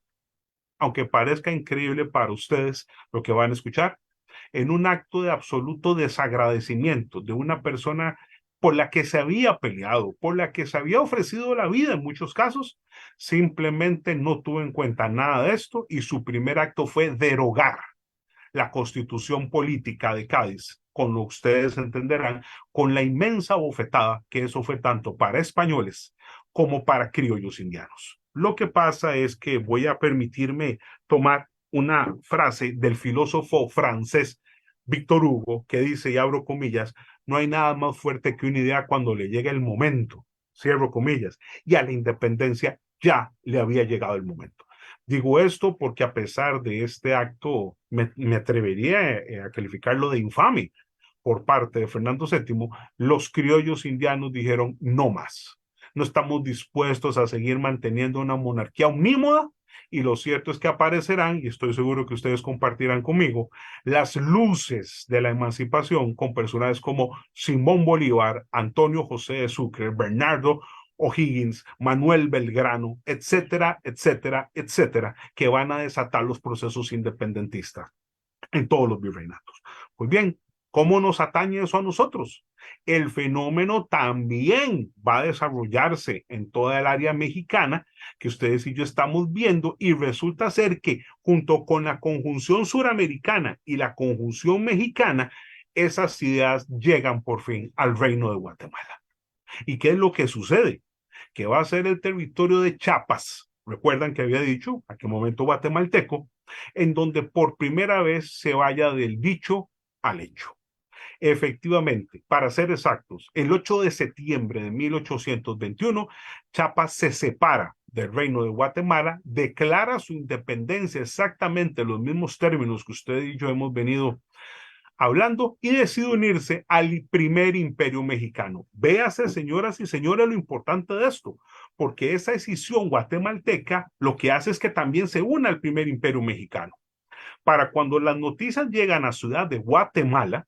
aunque parezca increíble para ustedes lo que van a escuchar, en un acto de absoluto desagradecimiento de una persona por la que se había peleado, por la que se había ofrecido la vida en muchos casos, simplemente no tuvo en cuenta nada de esto, y su primer acto fue derogar la Constitución Política de Cádiz, con lo que ustedes entenderán, con la inmensa bofetada que eso fue tanto para españoles como para criollos indianos. Lo que pasa es que voy a permitirme tomar una frase del filósofo francés Víctor Hugo, que dice, y abro comillas, no hay nada más fuerte que una idea cuando le llega el momento, cierro comillas, y a la independencia ya le había llegado el momento. Digo esto porque, a pesar de este acto, me atrevería a calificarlo de infame por parte de Fernando VII, los criollos indianos dijeron no más. No estamos dispuestos a seguir manteniendo una monarquía omnímoda, y lo cierto es que aparecerán, y estoy seguro que ustedes compartirán conmigo, las luces de la emancipación con personajes como Simón Bolívar, Antonio José de Sucre, Bernardo O'Higgins, Manuel Belgrano, etcétera, etcétera, etcétera, que van a desatar los procesos independentistas en todos los virreinatos. Pues bien, ¿cómo nos atañe eso a nosotros? El fenómeno también va a desarrollarse en toda el área mexicana que ustedes y yo estamos viendo, y resulta ser que junto con la conjunción suramericana y la conjunción mexicana, esas ideas llegan por fin al Reino de Guatemala. ¿Y qué es lo que sucede? Que va a ser el territorio de Chiapas, recuerdan que había dicho, a qué momento guatemalteco, en donde por primera vez se vaya del dicho al hecho. Efectivamente, para ser exactos, el 8 de septiembre de 1821, Chiapas se separa del Reino de Guatemala, declara su independencia exactamente en los mismos términos que usted y yo hemos venido hablando, y decide unirse al primer imperio mexicano. Véase, señoras y señores, lo importante de esto, porque esa decisión guatemalteca lo que hace es que también se una al primer imperio mexicano. Para cuando las noticias llegan a Ciudad de Guatemala,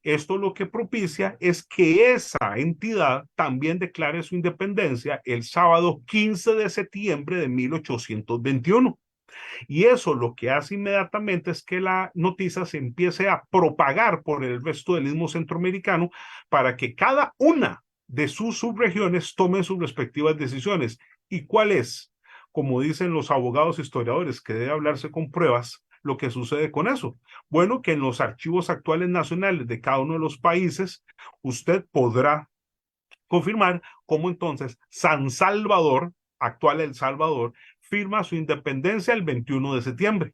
esto lo que propicia es que esa entidad también declare su independencia el sábado 15 de septiembre de 1821. Y eso lo que hace inmediatamente es que la noticia se empiece a propagar por el resto del istmo centroamericano, para que cada una de sus subregiones tome sus respectivas decisiones. ¿Y cuál es? Como dicen los abogados historiadores, que debe hablarse con pruebas, lo que sucede con eso. Bueno, que en los archivos actuales nacionales de cada uno de los países, usted podrá confirmar cómo entonces San Salvador, actual El Salvador, firma su independencia el 21 de septiembre.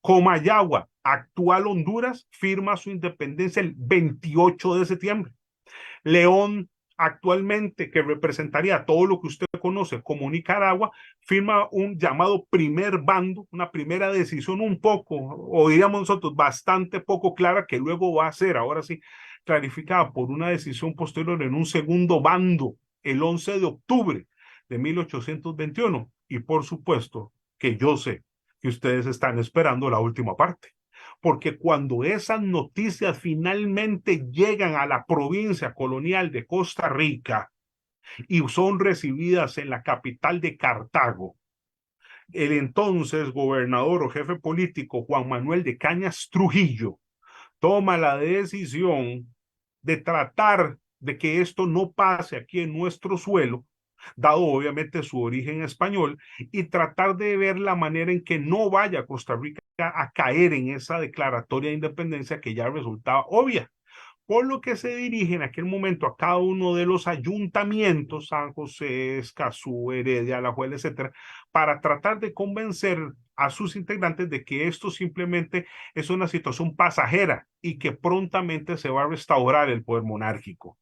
Comayagua, actual Honduras, firma su independencia el 28 de septiembre. León, actualmente, que representaría todo lo que usted conoce como Nicaragua, firma un llamado primer bando, una primera decisión un poco, o diríamos nosotros, bastante poco clara, que luego va a ser, ahora sí, clarificada por una decisión posterior en un segundo bando, el 11 de octubre de 1821. Y por supuesto que yo sé que ustedes están esperando la última parte, porque cuando esas noticias finalmente llegan a la provincia colonial de Costa Rica y son recibidas en la capital de Cartago, el entonces gobernador o jefe político Juan Manuel de Cañas Trujillo toma la decisión de tratar de que esto no pase aquí en nuestro suelo, dado obviamente su origen español, y tratar de ver la manera en que no vaya Costa Rica a caer en esa declaratoria de independencia que ya resultaba obvia. Por lo que se dirige en aquel momento a cada uno de los ayuntamientos, San José, Escazú, Heredia, Alajuela, etcétera, para tratar de convencer a sus integrantes de que esto simplemente es una situación pasajera y que prontamente se va a restaurar el poder monárquico.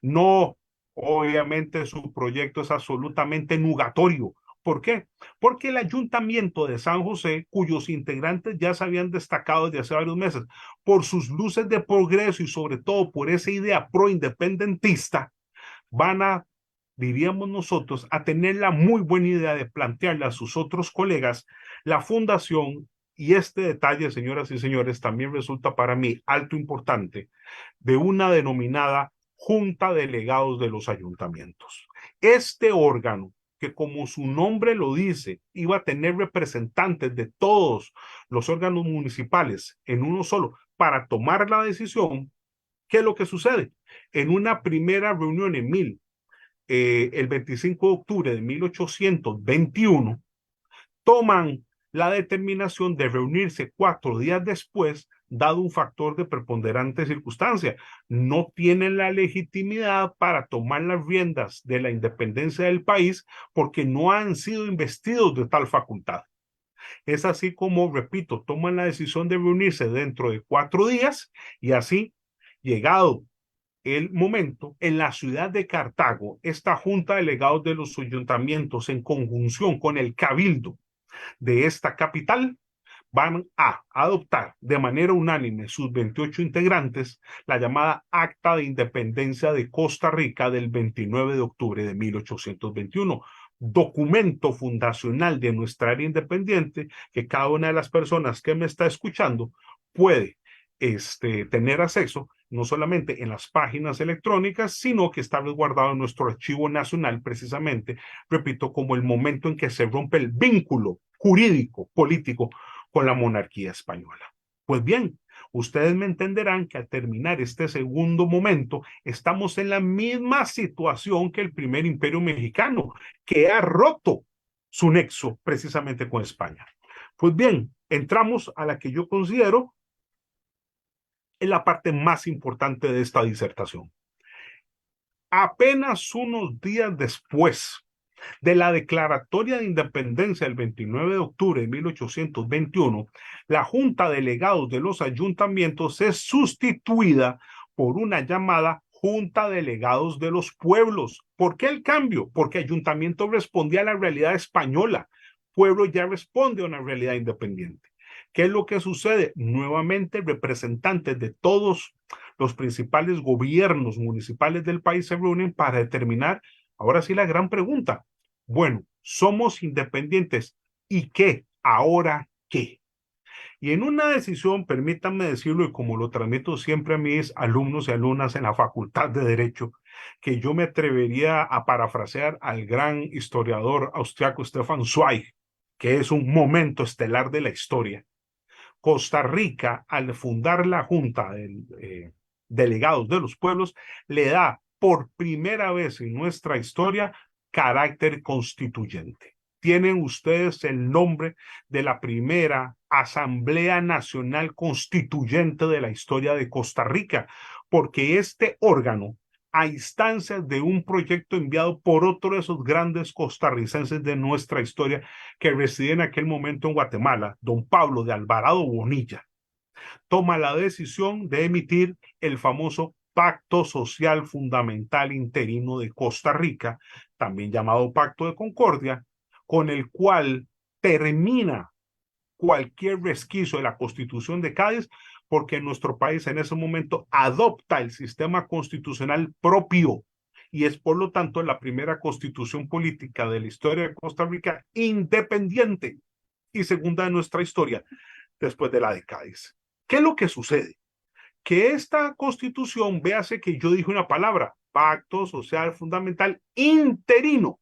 No, obviamente su proyecto es absolutamente nugatorio. ¿Por qué? Porque el ayuntamiento de San José, cuyos integrantes ya se habían destacado desde hace varios meses por sus luces de progreso y sobre todo por esa idea pro-independentista, van a, diríamos nosotros, a tener la muy buena idea de plantearle a sus otros colegas la fundación, y este detalle, señoras y señores, también resulta para mí alto importante, de una denominada Junta de Delegados de los Ayuntamientos. Este órgano, que como su nombre lo dice, iba a tener representantes de todos los órganos municipales en uno solo para tomar la decisión. ¿Qué es lo que sucede? En una primera reunión el 25 de octubre de 1821, toman la determinación de reunirse 4 días después, dado un factor de preponderante circunstancia. No tienen la legitimidad para tomar las riendas de la independencia del país porque no han sido investidos de tal facultad. Es así como, repito, toman la decisión de reunirse dentro de 4 días y así, llegado el momento, en la ciudad de Cartago, esta junta de delegados de los ayuntamientos, en conjunción con el cabildo de esta capital, van a adoptar de manera unánime sus 28 integrantes la llamada Acta de Independencia de Costa Rica del 29 de octubre de 1821, documento fundacional de nuestra área independiente que cada una de las personas que me está escuchando puede tener acceso no solamente en las páginas electrónicas, sino que está resguardado en nuestro archivo nacional, precisamente, repito, como el momento en que se rompe el vínculo jurídico, político, con la monarquía española. Pues bien, ustedes me entenderán que al terminar este segundo momento, estamos en la misma situación que el primer imperio mexicano, que ha roto su nexo precisamente con España. Pues bien, entramos a la que yo considero es la parte más importante de esta disertación. Apenas unos días después de la declaratoria de independencia del 29 de octubre de 1821, la Junta de Delegados de los Ayuntamientos es sustituida por una llamada Junta de Delegados de los Pueblos. ¿Por qué el cambio? Porque ayuntamiento respondía a la realidad española, pueblo ya responde a una realidad independiente. ¿Qué es lo que sucede? Nuevamente, representantes de todos los principales gobiernos municipales del país se reúnen para determinar, ahora sí, la gran pregunta. Bueno, somos independientes. ¿Y qué? ¿Ahora qué? Y en una decisión, permítanme decirlo, y como lo transmito siempre a mis alumnos y alumnas en la Facultad de Derecho, que yo me atrevería a parafrasear al gran historiador austriaco Stefan Zweig, que es un momento estelar de la historia. Costa Rica, al fundar la Junta de Delegados de los Pueblos, le da por primera vez en nuestra historia carácter constituyente. Tienen ustedes el nombre de la primera Asamblea Nacional Constituyente de la historia de Costa Rica, porque este órgano, a instancias de un proyecto enviado por otro de esos grandes costarricenses de nuestra historia que residía en aquel momento en Guatemala, don Pablo de Alvarado Bonilla, toma la decisión de emitir el famoso Pacto Social Fundamental Interino de Costa Rica, también llamado Pacto de Concordia, con el cual termina cualquier resquicio de la Constitución de Cádiz, porque nuestro país en ese momento adopta el sistema constitucional propio y es por lo tanto la primera constitución política de la historia de Costa Rica independiente y segunda de nuestra historia después de la de Cádiz. ¿Qué es lo que sucede? Que esta constitución, véase que yo dije una palabra, Pacto Social Fundamental Interino.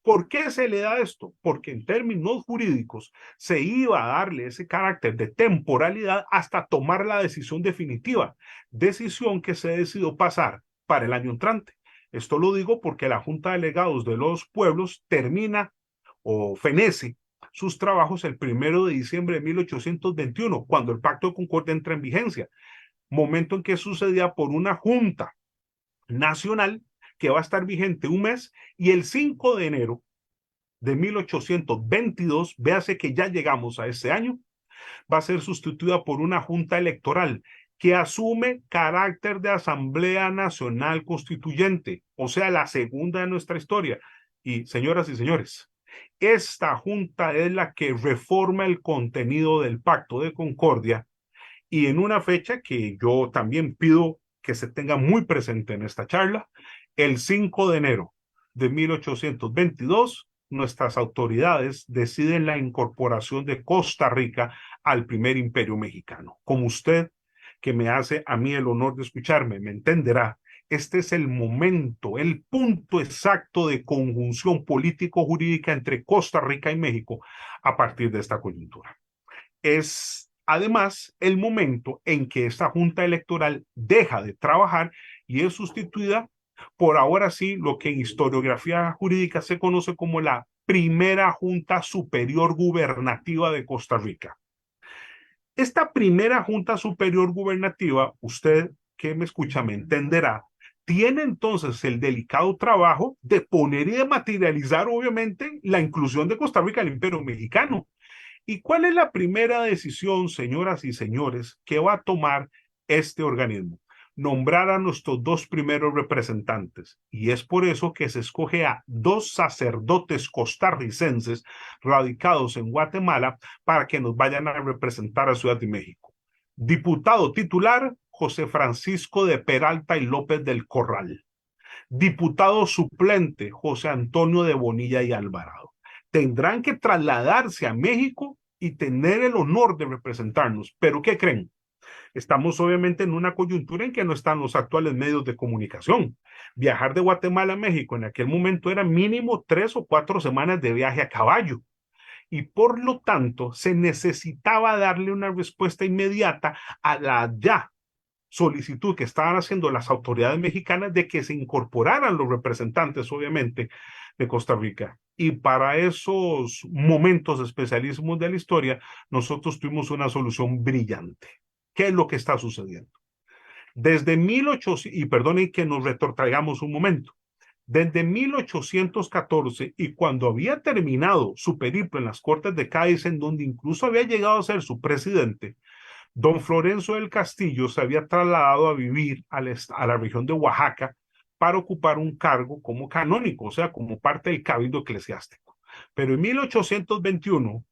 ¿Por qué se le da esto? Porque en términos jurídicos se iba a darle ese carácter de temporalidad hasta tomar la decisión definitiva, decisión que se decidió pasar para el año entrante. Esto lo digo porque la Junta de Delegados de los Pueblos termina o fenece sus trabajos el 1 de diciembre de 1821, cuando el Pacto de Concordia entra en vigencia, momento en que sucedía por una Junta Nacional que va a estar vigente un mes, y el 5 de enero de 1822, véase que ya llegamos a este año, va a ser sustituida por una junta electoral que asume carácter de Asamblea Nacional Constituyente, o sea, la segunda de nuestra historia. Y señoras y señores, esta junta es la que reforma el contenido del Pacto de Concordia, y en una fecha que yo también pido que se tenga muy presente en esta charla, el 5 de enero de 1822, nuestras autoridades deciden la incorporación de Costa Rica al primer imperio mexicano. Como usted, que me hace a mí el honor de escucharme, me entenderá, este es el momento, el punto exacto de conjunción político-jurídica entre Costa Rica y México a partir de esta coyuntura. Es además el momento en que esta junta electoral deja de trabajar y es sustituida por ahora sí lo que en historiografía jurídica se conoce como la primera Junta Superior Gubernativa de Costa Rica. Esta primera Junta Superior Gubernativa, usted que me escucha me entenderá, tiene entonces el delicado trabajo de poner y de materializar obviamente la inclusión de Costa Rica al Imperio Mexicano. ¿Y cuál es la primera decisión, señoras y señores, que va a tomar este organismo? Nombrar a nuestros dos primeros representantes. Y es por eso que se escoge a dos sacerdotes costarricenses radicados en Guatemala para que nos vayan a representar a Ciudad de México. Diputado titular, José Francisco de Peralta y López del Corral. Diputado suplente, José Antonio de Bonilla y Alvarado. Tendrán que trasladarse a México y tener el honor de representarnos. ¿Pero qué creen? Estamos obviamente en una coyuntura en que no están los actuales medios de comunicación. Viajar de Guatemala a México en aquel momento era mínimo 3 o 4 semanas de viaje a caballo. Y por lo tanto se necesitaba darle una respuesta inmediata a la ya solicitud que estaban haciendo las autoridades mexicanas de que se incorporaran los representantes, obviamente, de Costa Rica. Y para esos momentos especialísimos de la historia, nosotros tuvimos una solución brillante. ¿Qué es lo que está sucediendo? Desde 1800, y perdonen que nos retrotraigamos un momento, desde 1814 y cuando había terminado su periplo en las Cortes de Cádiz, en donde incluso había llegado a ser su presidente, don Florencio del Castillo se había trasladado a vivir a la región de Oaxaca para ocupar un cargo como canónico, o sea, como parte del cabildo eclesiástico. Pero en 1821,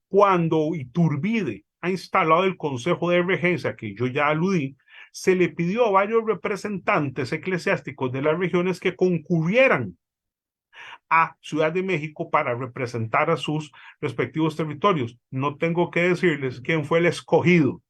cuando Iturbide ha instalado el Consejo de Regencia, que yo ya aludí, se le pidió a varios representantes eclesiásticos de las regiones que concurrieran a Ciudad de México para representar a sus respectivos territorios. No tengo que decirles quién fue el escogido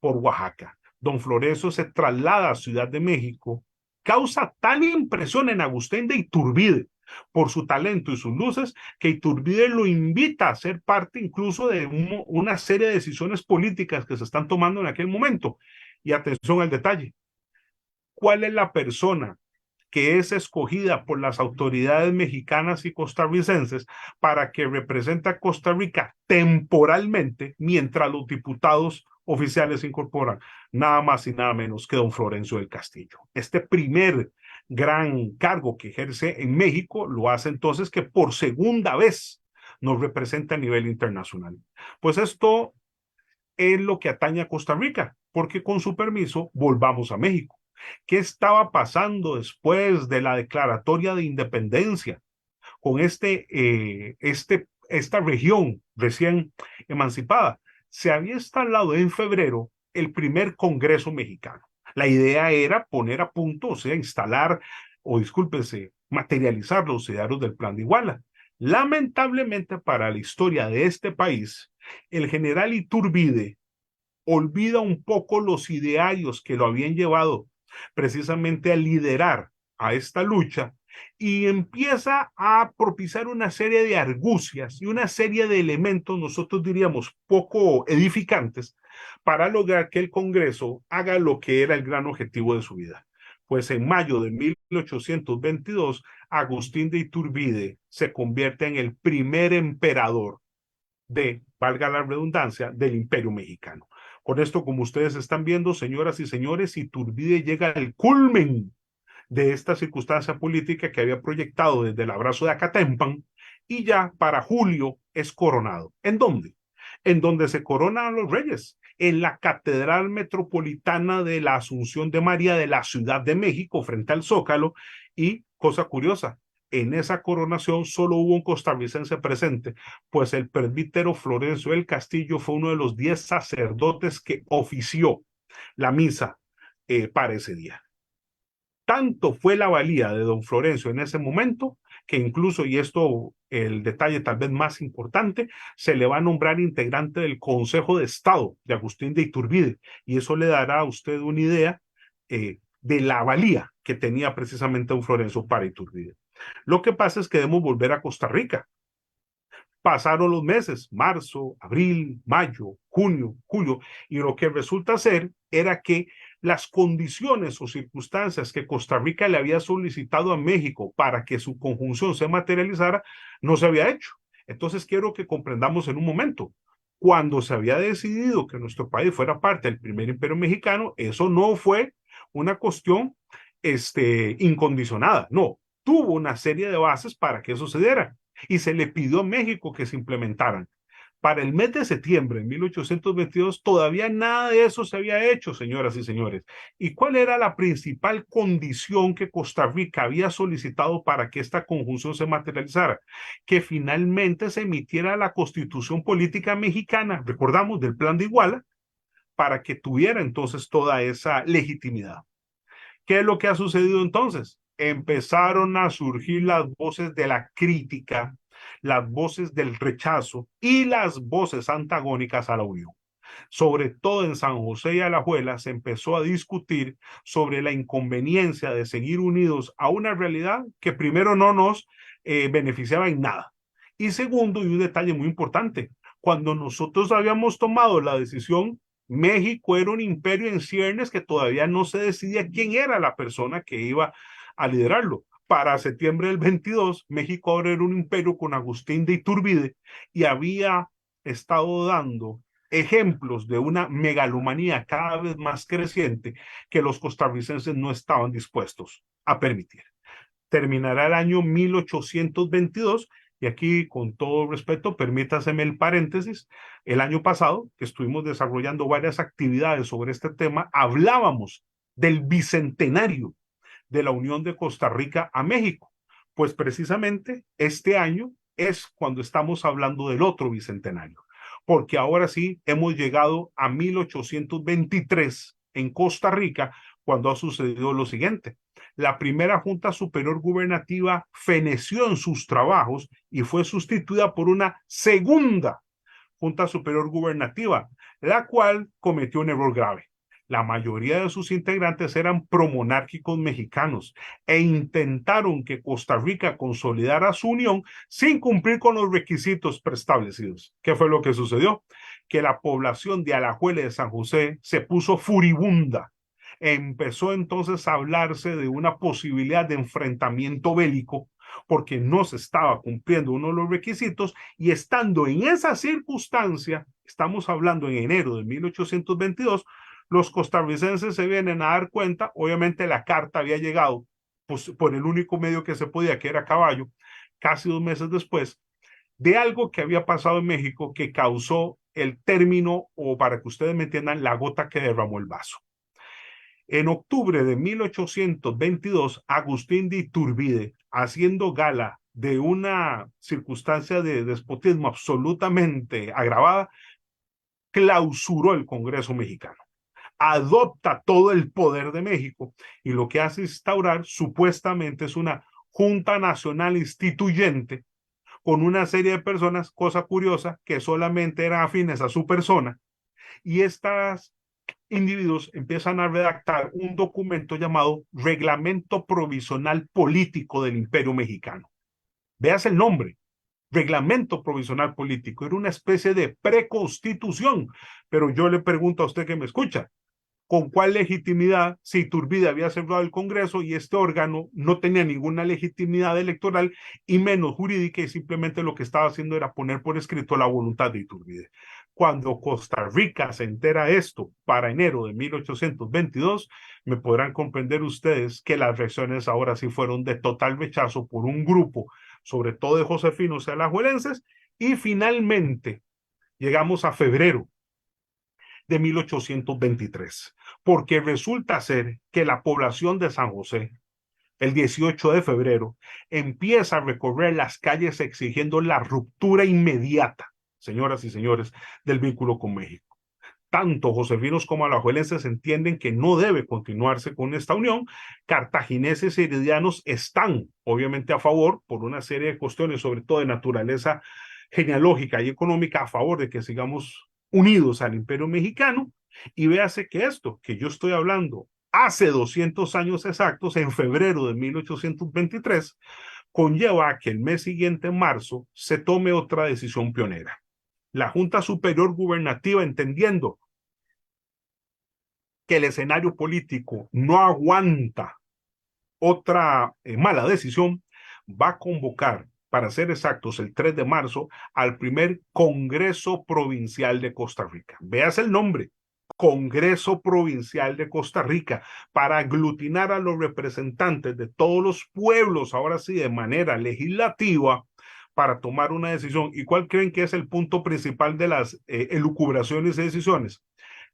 por Oaxaca. Don Florencio se traslada a Ciudad de México, causa tal impresión en Agustín de Iturbide por su talento y sus luces, que Iturbide lo invita a ser parte incluso de una serie de decisiones políticas que se están tomando en aquel momento. Y atención al detalle, ¿cuál es la persona que es escogida por las autoridades mexicanas y costarricenses para que represente a Costa Rica temporalmente mientras los diputados oficiales se incorporan? Nada más y nada menos que don Florencio del Castillo. Este primer gran cargo que ejerce en México lo hace entonces que por segunda vez nos representa a nivel internacional. Pues esto es lo que atañe a Costa Rica, porque con su permiso volvamos a México. ¿Qué estaba pasando después de la declaratoria de independencia con esta región recién emancipada? Se había instalado en febrero el primer Congreso mexicano. La idea era poner a punto, o sea, instalar, o discúlpense, materializar los idearios del Plan de Iguala. Lamentablemente para la historia de este país, el general Iturbide olvida un poco los idearios que lo habían llevado precisamente a liderar a esta lucha y empieza a propiciar una serie de argucias y una serie de elementos, nosotros diríamos, poco edificantes, para lograr que el Congreso haga lo que era el gran objetivo de su vida. Pues en mayo de 1822, Agustín de Iturbide se convierte en el primer emperador valga la redundancia, del Imperio Mexicano. Con esto, como ustedes están viendo, señoras y señores, Iturbide llega al culmen de esta circunstancia política que había proyectado desde el abrazo de Acatempan y ya para julio es coronado. ¿En dónde? En donde se coronan a los reyes, en la Catedral Metropolitana de la Asunción de María de la Ciudad de México, frente al Zócalo, y, cosa curiosa, en esa coronación solo hubo un costarricense presente, pues el presbítero Florencio del Castillo fue uno de los 10 sacerdotes que ofició la misa para ese día. Tanto fue la valía de don Florencio en ese momento que incluso, y esto el detalle tal vez más importante, se le va a nombrar integrante del Consejo de Estado de Agustín de Iturbide, y eso le dará a usted una idea de la valía que tenía precisamente don Florencio para Iturbide. Lo que pasa es que debemos volver a Costa Rica. Pasaron los meses, marzo, abril, mayo, junio, julio, y lo que resulta ser era que las condiciones o circunstancias que Costa Rica le había solicitado a México para que su conjunción se materializara, no se había hecho. Entonces quiero que comprendamos en un momento, cuando se había decidido que nuestro país fuera parte del primer imperio mexicano, eso no fue una cuestión incondicionada, no, tuvo una serie de bases para que eso sucediera y se le pidió a México que se implementaran. Para el mes de septiembre de 1822 todavía nada de eso se había hecho, señoras y señores. ¿Y cuál era la principal condición que Costa Rica había solicitado para que esta conjunción se materializara? Que finalmente se emitiera la Constitución Política Mexicana, recordamos, del Plan de Iguala, para que tuviera entonces toda esa legitimidad. ¿Qué es lo que ha sucedido entonces? Empezaron a surgir las voces de la crítica, las voces del rechazo y las voces antagónicas a la unión. Sobre todo en San José y Alajuela se empezó a discutir sobre la inconveniencia de seguir unidos a una realidad que primero no nos beneficiaba en nada. Y segundo, y un detalle muy importante, cuando nosotros habíamos tomado la decisión, México era un imperio en ciernes que todavía no se decidía quién era la persona que iba a liderarlo. Para septiembre del 22, México ahora era un imperio con Agustín de Iturbide y había estado dando ejemplos de una megalomanía cada vez más creciente que los costarricenses no estaban dispuestos a permitir. Terminará el año 1822 y aquí, con todo respeto, permítaseme el paréntesis, el año pasado, que estuvimos desarrollando varias actividades sobre este tema, hablábamos del bicentenario de la Unión de Costa Rica a México. Pues precisamente este año es cuando estamos hablando del otro bicentenario, porque ahora sí hemos llegado a 1823 en Costa Rica, cuando ha sucedido lo siguiente. La primera Junta Superior Gubernativa feneció en sus trabajos y fue sustituida por una segunda Junta Superior Gubernativa, la cual cometió un error grave. La mayoría de sus integrantes eran promonárquicos mexicanos e intentaron que Costa Rica consolidara su unión sin cumplir con los requisitos preestablecidos. ¿Qué fue lo que sucedió? Que la población de Alajuela y de San José se puso furibunda. Empezó entonces a hablarse de una posibilidad de enfrentamiento bélico porque no se estaba cumpliendo uno de los requisitos y estando en esa circunstancia, estamos hablando en enero de 1822, los costarricenses se vienen a dar cuenta, obviamente la carta había llegado pues, por el único medio que se podía, que era caballo, casi 2 meses después, de algo que había pasado en México que causó el término, o para que ustedes me entiendan, la gota que derramó el vaso. En octubre de 1822, Agustín de Iturbide, haciendo gala de una circunstancia de despotismo absolutamente agravada, clausuró el Congreso mexicano, adopta todo el poder de México y lo que hace instaurar supuestamente es una Junta Nacional Instituyente con una serie de personas, cosa curiosa, que solamente eran afines a su persona, y estos individuos empiezan a redactar un documento llamado Reglamento Provisional Político del Imperio Mexicano. Veas el nombre, Reglamento Provisional Político, era una especie de preconstitución, pero yo le pregunto a usted que me escucha, ¿con cuál legitimidad si Iturbide había cerrado el Congreso y este órgano no tenía ninguna legitimidad electoral y menos jurídica y simplemente lo que estaba haciendo era poner por escrito la voluntad de Iturbide? Cuando Costa Rica se entera esto para enero de 1822, me podrán comprender ustedes que las reacciones ahora sí fueron de total rechazo por un grupo, sobre todo de josefinos y alajuelenses, y finalmente llegamos a febrero de 1823, porque resulta ser que la población de San José, el 18 de febrero, empieza a recorrer las calles exigiendo la ruptura inmediata, señoras y señores, del vínculo con México. Tanto josefinos como alajuelenses entienden que no debe continuarse con esta unión. Cartagineses y heredianos están obviamente a favor por una serie de cuestiones, sobre todo de naturaleza genealógica y económica, a favor de que sigamos unidos al Imperio Mexicano. Y véase que esto que yo estoy hablando hace 200 años exactos, en febrero de 1823, conlleva a que el mes siguiente, en marzo, se tome otra decisión pionera. La Junta Superior Gubernativa, entendiendo que el escenario político no aguanta otra mala decisión, va a convocar, para ser exactos, el 3 de marzo, al primer Congreso Provincial de Costa Rica. Veas el nombre, Congreso Provincial de Costa Rica, para aglutinar a los representantes de todos los pueblos, ahora sí, de manera legislativa, para tomar una decisión. ¿Y cuál creen que es el punto principal de las elucubraciones y decisiones?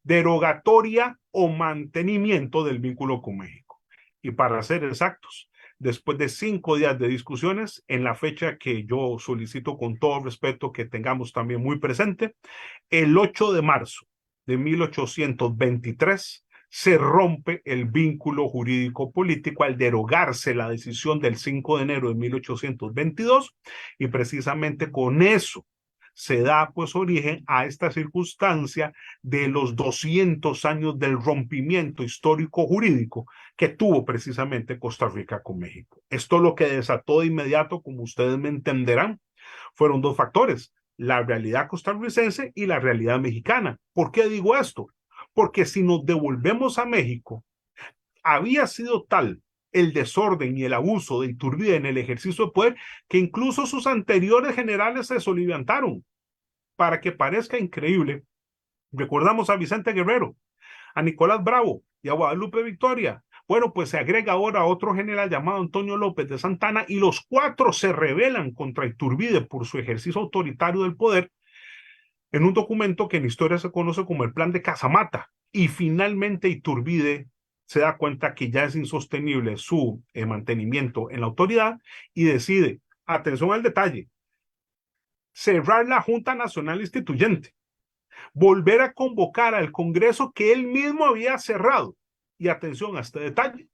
Derogatoria o mantenimiento del vínculo con México. Y para ser exactos, después de 5 días de discusiones, en la fecha que yo solicito con todo respeto que tengamos también muy presente, el 8 de marzo de 1823, se rompe el vínculo jurídico político al derogarse la decisión del 5 de enero de 1822 y precisamente con eso se da pues origen a esta circunstancia de los 200 años del rompimiento histórico jurídico que tuvo precisamente Costa Rica con México. Esto lo que desató de inmediato, como ustedes me entenderán, fueron dos factores: la realidad costarricense y la realidad mexicana. ¿Por qué digo esto? Porque si nos devolvemos a México, había sido tal el desorden y el abuso de Iturbide en el ejercicio de poder que incluso sus anteriores generales se soliviantaron. Para que parezca increíble, recordamos a Vicente Guerrero, a Nicolás Bravo y a Guadalupe Victoria. Bueno, pues se agrega ahora otro general llamado Antonio López de Santana y los 4 se rebelan contra Iturbide por su ejercicio autoritario del poder en un documento que en historia se conoce como el Plan de Casamata. Y finalmente Iturbide se da cuenta que ya es insostenible su mantenimiento en la autoridad y decide, atención al detalle, cerrar la Junta Nacional Instituyente, volver a convocar al Congreso que él mismo había cerrado. Y atención a este detalle,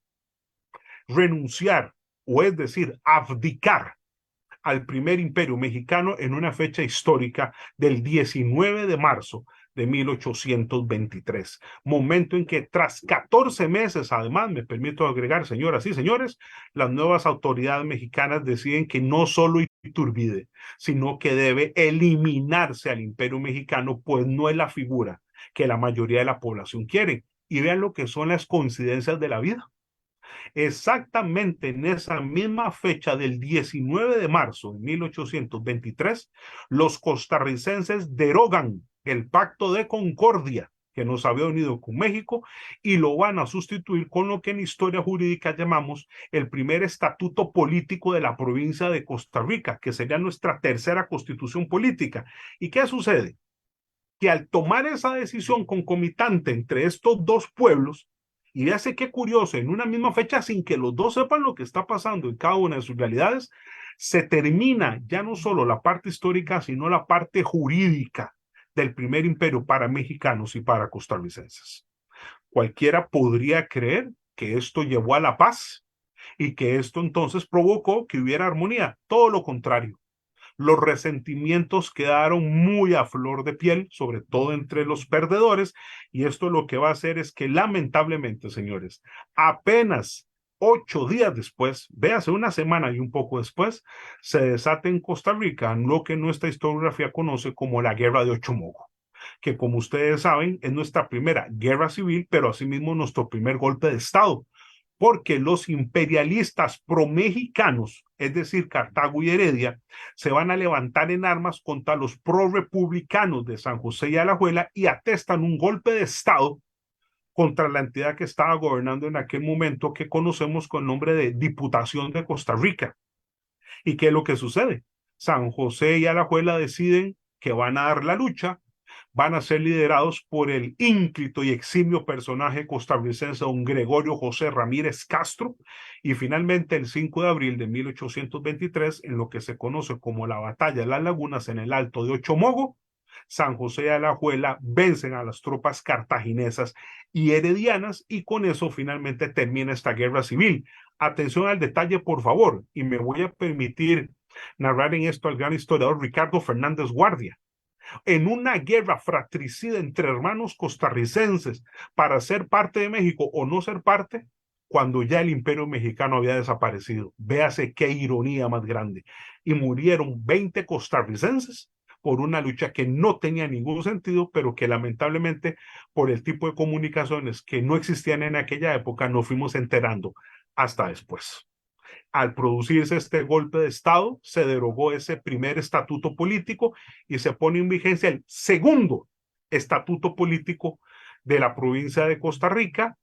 renunciar, o es decir, abdicar al primer imperio mexicano en una fecha histórica del 19 de marzo de 1823, momento en que tras 14 meses, además, me permito agregar, señoras y señores, las nuevas autoridades mexicanas deciden que no solo Iturbide, sino que debe eliminarse al imperio mexicano, pues no es la figura que la mayoría de la población quiere. Y vean lo que son las coincidencias de la vida. Exactamente en esa misma fecha del 19 de marzo de 1823, los costarricenses derogan el Pacto de Concordia que nos había unido con México y lo van a sustituir con lo que en historia jurídica llamamos el primer estatuto político de la provincia de Costa Rica, que sería nuestra tercera constitución política. ¿Y qué sucede? Que al tomar esa decisión concomitante entre estos dos pueblos, Y véase qué curioso, en una misma fecha, sin que los dos sepan lo que está pasando en cada una de sus realidades, se termina ya no solo la parte histórica, sino la parte jurídica del primer imperio para mexicanos y para costarricenses. Cualquiera podría creer que esto llevó a la paz y que esto entonces provocó que hubiera armonía. Todo lo contrario. Los resentimientos quedaron muy a flor de piel, sobre todo entre los perdedores, y esto lo que va a hacer es que lamentablemente, señores, apenas 8 días después, véase una semana y un poco después, se desata en Costa Rica lo que nuestra historiografía conoce como la Guerra de Ochomogo, que como ustedes saben es nuestra primera guerra civil, pero asimismo nuestro primer golpe de Estado, porque los imperialistas pro-mexicanos, es decir, Cartago y Heredia, se van a levantar en armas contra los pro-republicanos de San José y Alajuela y atestan un golpe de Estado contra la entidad que estaba gobernando en aquel momento, que conocemos con el nombre de Diputación de Costa Rica. ¿Y qué es lo que sucede? San José y Alajuela deciden que van a dar la lucha, van a ser liderados por el ínclito y eximio personaje costarricense don Gregorio José Ramírez Castro, y finalmente el 5 de abril de 1823, en lo que se conoce como la Batalla de las Lagunas en el Alto de Ochomogo, San José de Alajuela vencen a las tropas cartaginesas y heredianas, y con eso finalmente termina esta guerra civil. Atención al detalle, por favor, y me voy a permitir narrar en esto al gran historiador Ricardo Fernández Guardia. En una guerra fratricida entre hermanos costarricenses para ser parte de México o no ser parte, cuando ya el imperio mexicano había desaparecido. Véase qué ironía más grande. Y murieron 20 costarricenses por una lucha que no tenía ningún sentido, pero que lamentablemente por el tipo de comunicaciones que no existían en aquella época nos fuimos enterando hasta después. Al producirse este golpe de Estado, se derogó ese primer estatuto político y se pone en vigencia el segundo estatuto político de la provincia de Costa Rica,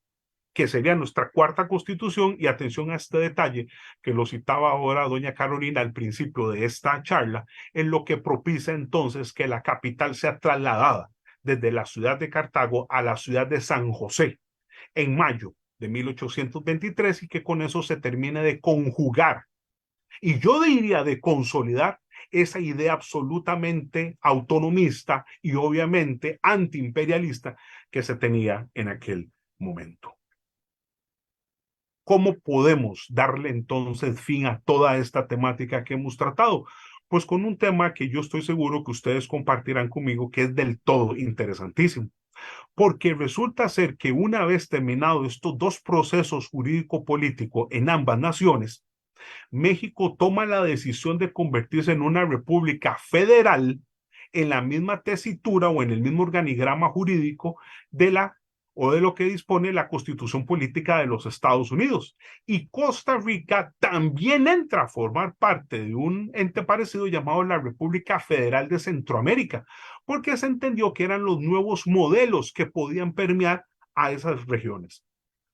que sería nuestra cuarta constitución. Y atención a este detalle, que lo citaba ahora doña Carolina al principio de esta charla, en lo que propicia entonces que la capital sea trasladada desde la ciudad de Cartago a la ciudad de San José en mayo de 1823, y que con eso se termine de conjugar, y yo diría de consolidar, esa idea absolutamente autonomista y obviamente antiimperialista que se tenía en aquel momento. ¿Cómo podemos darle entonces fin a toda esta temática que hemos tratado? Pues con un tema que yo estoy seguro que ustedes compartirán conmigo, que es del todo interesantísimo. Porque resulta ser que una vez terminados estos dos procesos jurídico-políticos en ambas naciones, México toma la decisión de convertirse en una república federal en la misma tesitura o en el mismo organigrama jurídico de lo que dispone la Constitución Política de los Estados Unidos. Y Costa Rica también entra a formar parte de un ente parecido llamado la República Federal de Centroamérica, porque se entendió que eran los nuevos modelos que podían permear a esas regiones.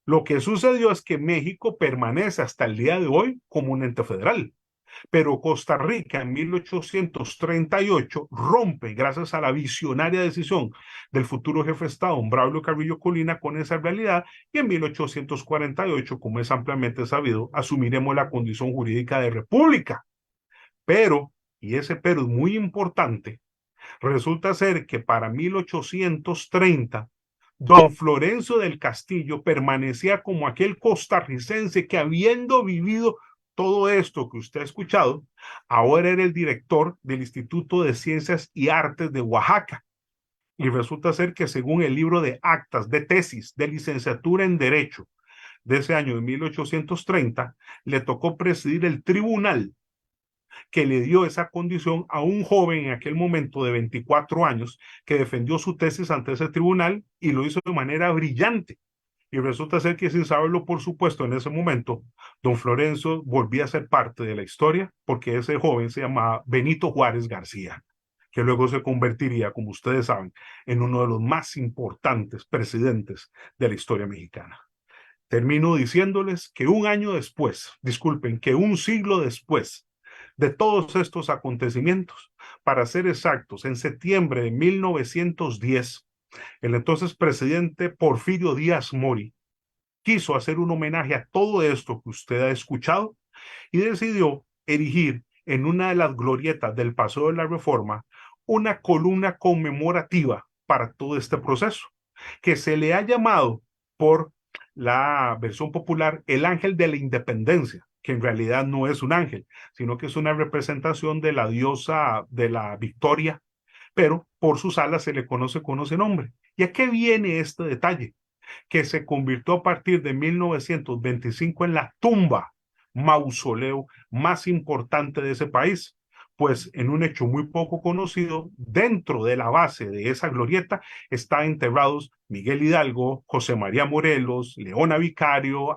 Lo que sucedió es que México permanece hasta el día de hoy como un ente federal, pero Costa Rica en 1838 rompe, gracias a la visionaria decisión del futuro jefe de Estado, Braulio Carrillo Colina, con esa realidad, y en 1848, como es ampliamente sabido, asumiremos la condición jurídica de república. Pero, y ese pero es muy importante, resulta ser que para 1830, don Florencio del Castillo permanecía como aquel costarricense que, habiendo vivido todo esto que usted ha escuchado, ahora era el director del Instituto de Ciencias y Artes de Oaxaca. Y resulta ser que, según el libro de actas de tesis de licenciatura en Derecho de ese año de 1830, le tocó presidir el tribunal que le dio esa condición a un joven en aquel momento de 24 años que defendió su tesis ante ese tribunal y lo hizo de manera brillante. Y resulta ser que, sin saberlo, por supuesto, en ese momento, don Florencio volvía a ser parte de la historia, porque ese joven se llamaba Benito Juárez García, que luego se convertiría, como ustedes saben, en uno de los más importantes presidentes de la historia mexicana. Termino diciéndoles que que un siglo después de todos estos acontecimientos, para ser exactos, en septiembre de 1910, el entonces presidente Porfirio Díaz Mori quiso hacer un homenaje a todo esto que usted ha escuchado y decidió erigir en una de las glorietas del Paseo de la Reforma una columna conmemorativa para todo este proceso, que se le ha llamado por la versión popular el ángel de la independencia, que en realidad no es un ángel, sino que es una representación de la diosa de la victoria, pero por sus alas se le conoce con ese nombre. ¿Y a qué viene este detalle? Que se convirtió a partir de 1925 en la tumba mausoleo más importante de ese país, pues en un hecho muy poco conocido, dentro de la base de esa glorieta están enterrados Miguel Hidalgo, José María Morelos, Leona Vicario,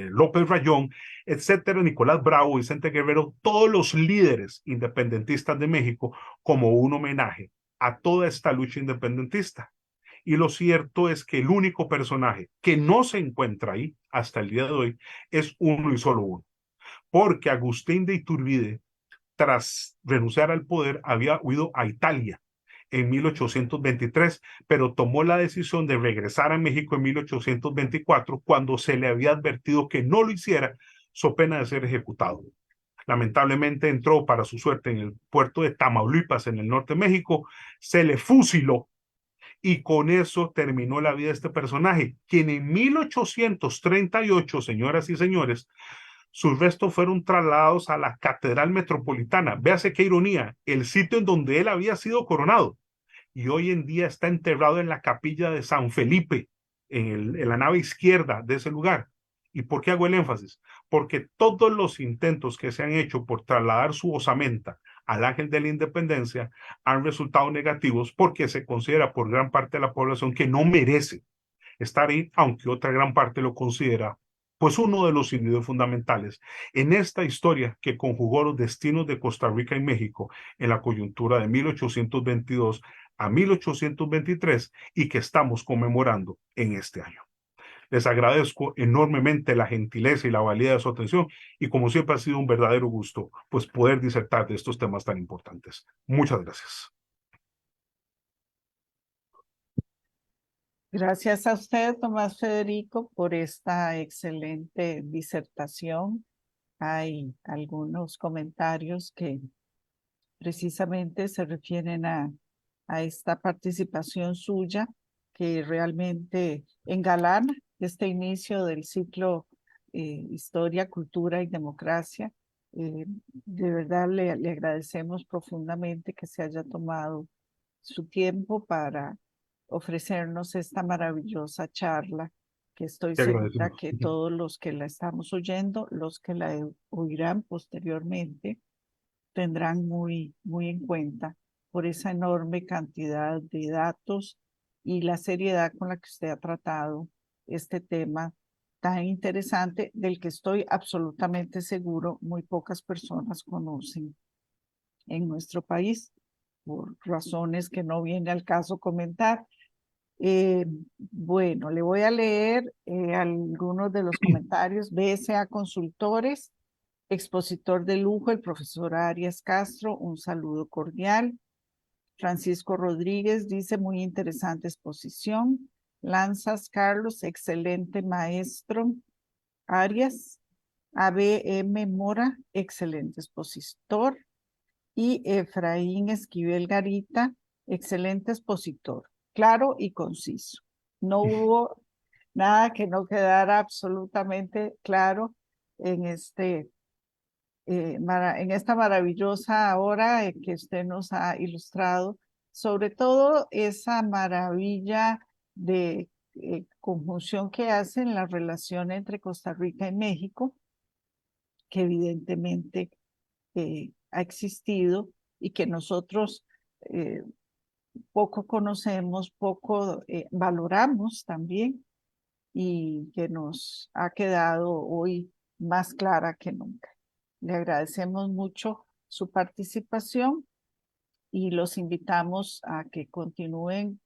López Rayón, etcétera, Nicolás Bravo, Vicente Guerrero, todos los líderes independentistas de México, como un homenaje a toda esta lucha independentista. Y lo cierto es que el único personaje que no se encuentra ahí hasta el día de hoy es uno y solo uno, porque Agustín de Iturbide, tras renunciar al poder, había huido a Italia en 1823, pero tomó la decisión de regresar a México en 1824, cuando se le había advertido que no lo hiciera, so pena de ser ejecutado. Lamentablemente entró, para su suerte, en el puerto de Tamaulipas, en el norte de México, se le fusiló y con eso terminó la vida de este personaje, quien en 1838, señoras y señores, sus restos fueron trasladados a la Catedral Metropolitana. Véase qué ironía, el sitio en donde él había sido coronado. Y hoy en día está enterrado en la capilla de San Felipe, en la nave izquierda de ese lugar. ¿Y por qué hago el énfasis? Porque todos los intentos que se han hecho por trasladar su osamenta al Ángel de la Independencia han resultado negativos, porque se considera por gran parte de la población que no merece estar ahí, aunque otra gran parte lo considera pues uno de los individuos fundamentales en esta historia que conjugó los destinos de Costa Rica y México en la coyuntura de 1822 a 1823 y que estamos conmemorando en este año. Les agradezco enormemente la gentileza y la valía de su atención, y como siempre ha sido un verdadero gusto pues poder disertar de estos temas tan importantes. Muchas gracias. Gracias a usted, Tomás Federico, por esta excelente disertación. Hay algunos comentarios que precisamente se refieren a esta participación suya, que realmente engalana este inicio del ciclo Historia, Cultura y Democracia. De verdad le agradecemos profundamente que se haya tomado su tiempo para ofrecernos esta maravillosa charla, que estoy Te segura agradecemos. que todos los que la estamos oyendo, los que la oirán posteriormente, tendrán muy en cuenta por esa enorme cantidad de datos y la seriedad con la que usted ha tratado este tema tan interesante, del que estoy absolutamente seguro muy pocas personas conocen en nuestro país, por razones que no viene al caso comentar. Bueno, le voy a leer algunos de los comentarios. BSA Consultores, expositor de lujo, el profesor Arias Castro, un saludo cordial. Francisco Rodríguez dice, muy interesante exposición. Lanzas Carlos, excelente maestro. Arias, ABM Mora, excelente expositor. Y Efraín Esquivel Garita, excelente expositor, claro y conciso. No hubo nada que no quedara absolutamente claro en en esta maravillosa hora que usted nos ha ilustrado, sobre todo esa maravilla de conjunción que hacen la relación entre Costa Rica y México, que evidentemente ha existido y que nosotros poco conocemos, poco valoramos también, y que nos ha quedado hoy más clara que nunca. Le agradecemos mucho su participación y los invitamos a que continúen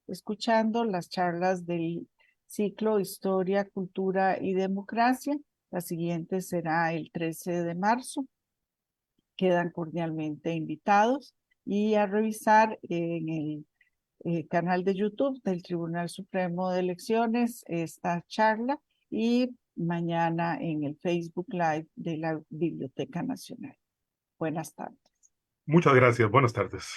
escuchando las charlas del ciclo Historia, Cultura y Democracia. La siguiente será el 13 de marzo. Quedan cordialmente invitados, y a revisar en el canal de YouTube del Tribunal Supremo de Elecciones esta charla, y mañana en el Facebook Live de la Biblioteca Nacional. Buenas tardes. Muchas gracias. Buenas tardes.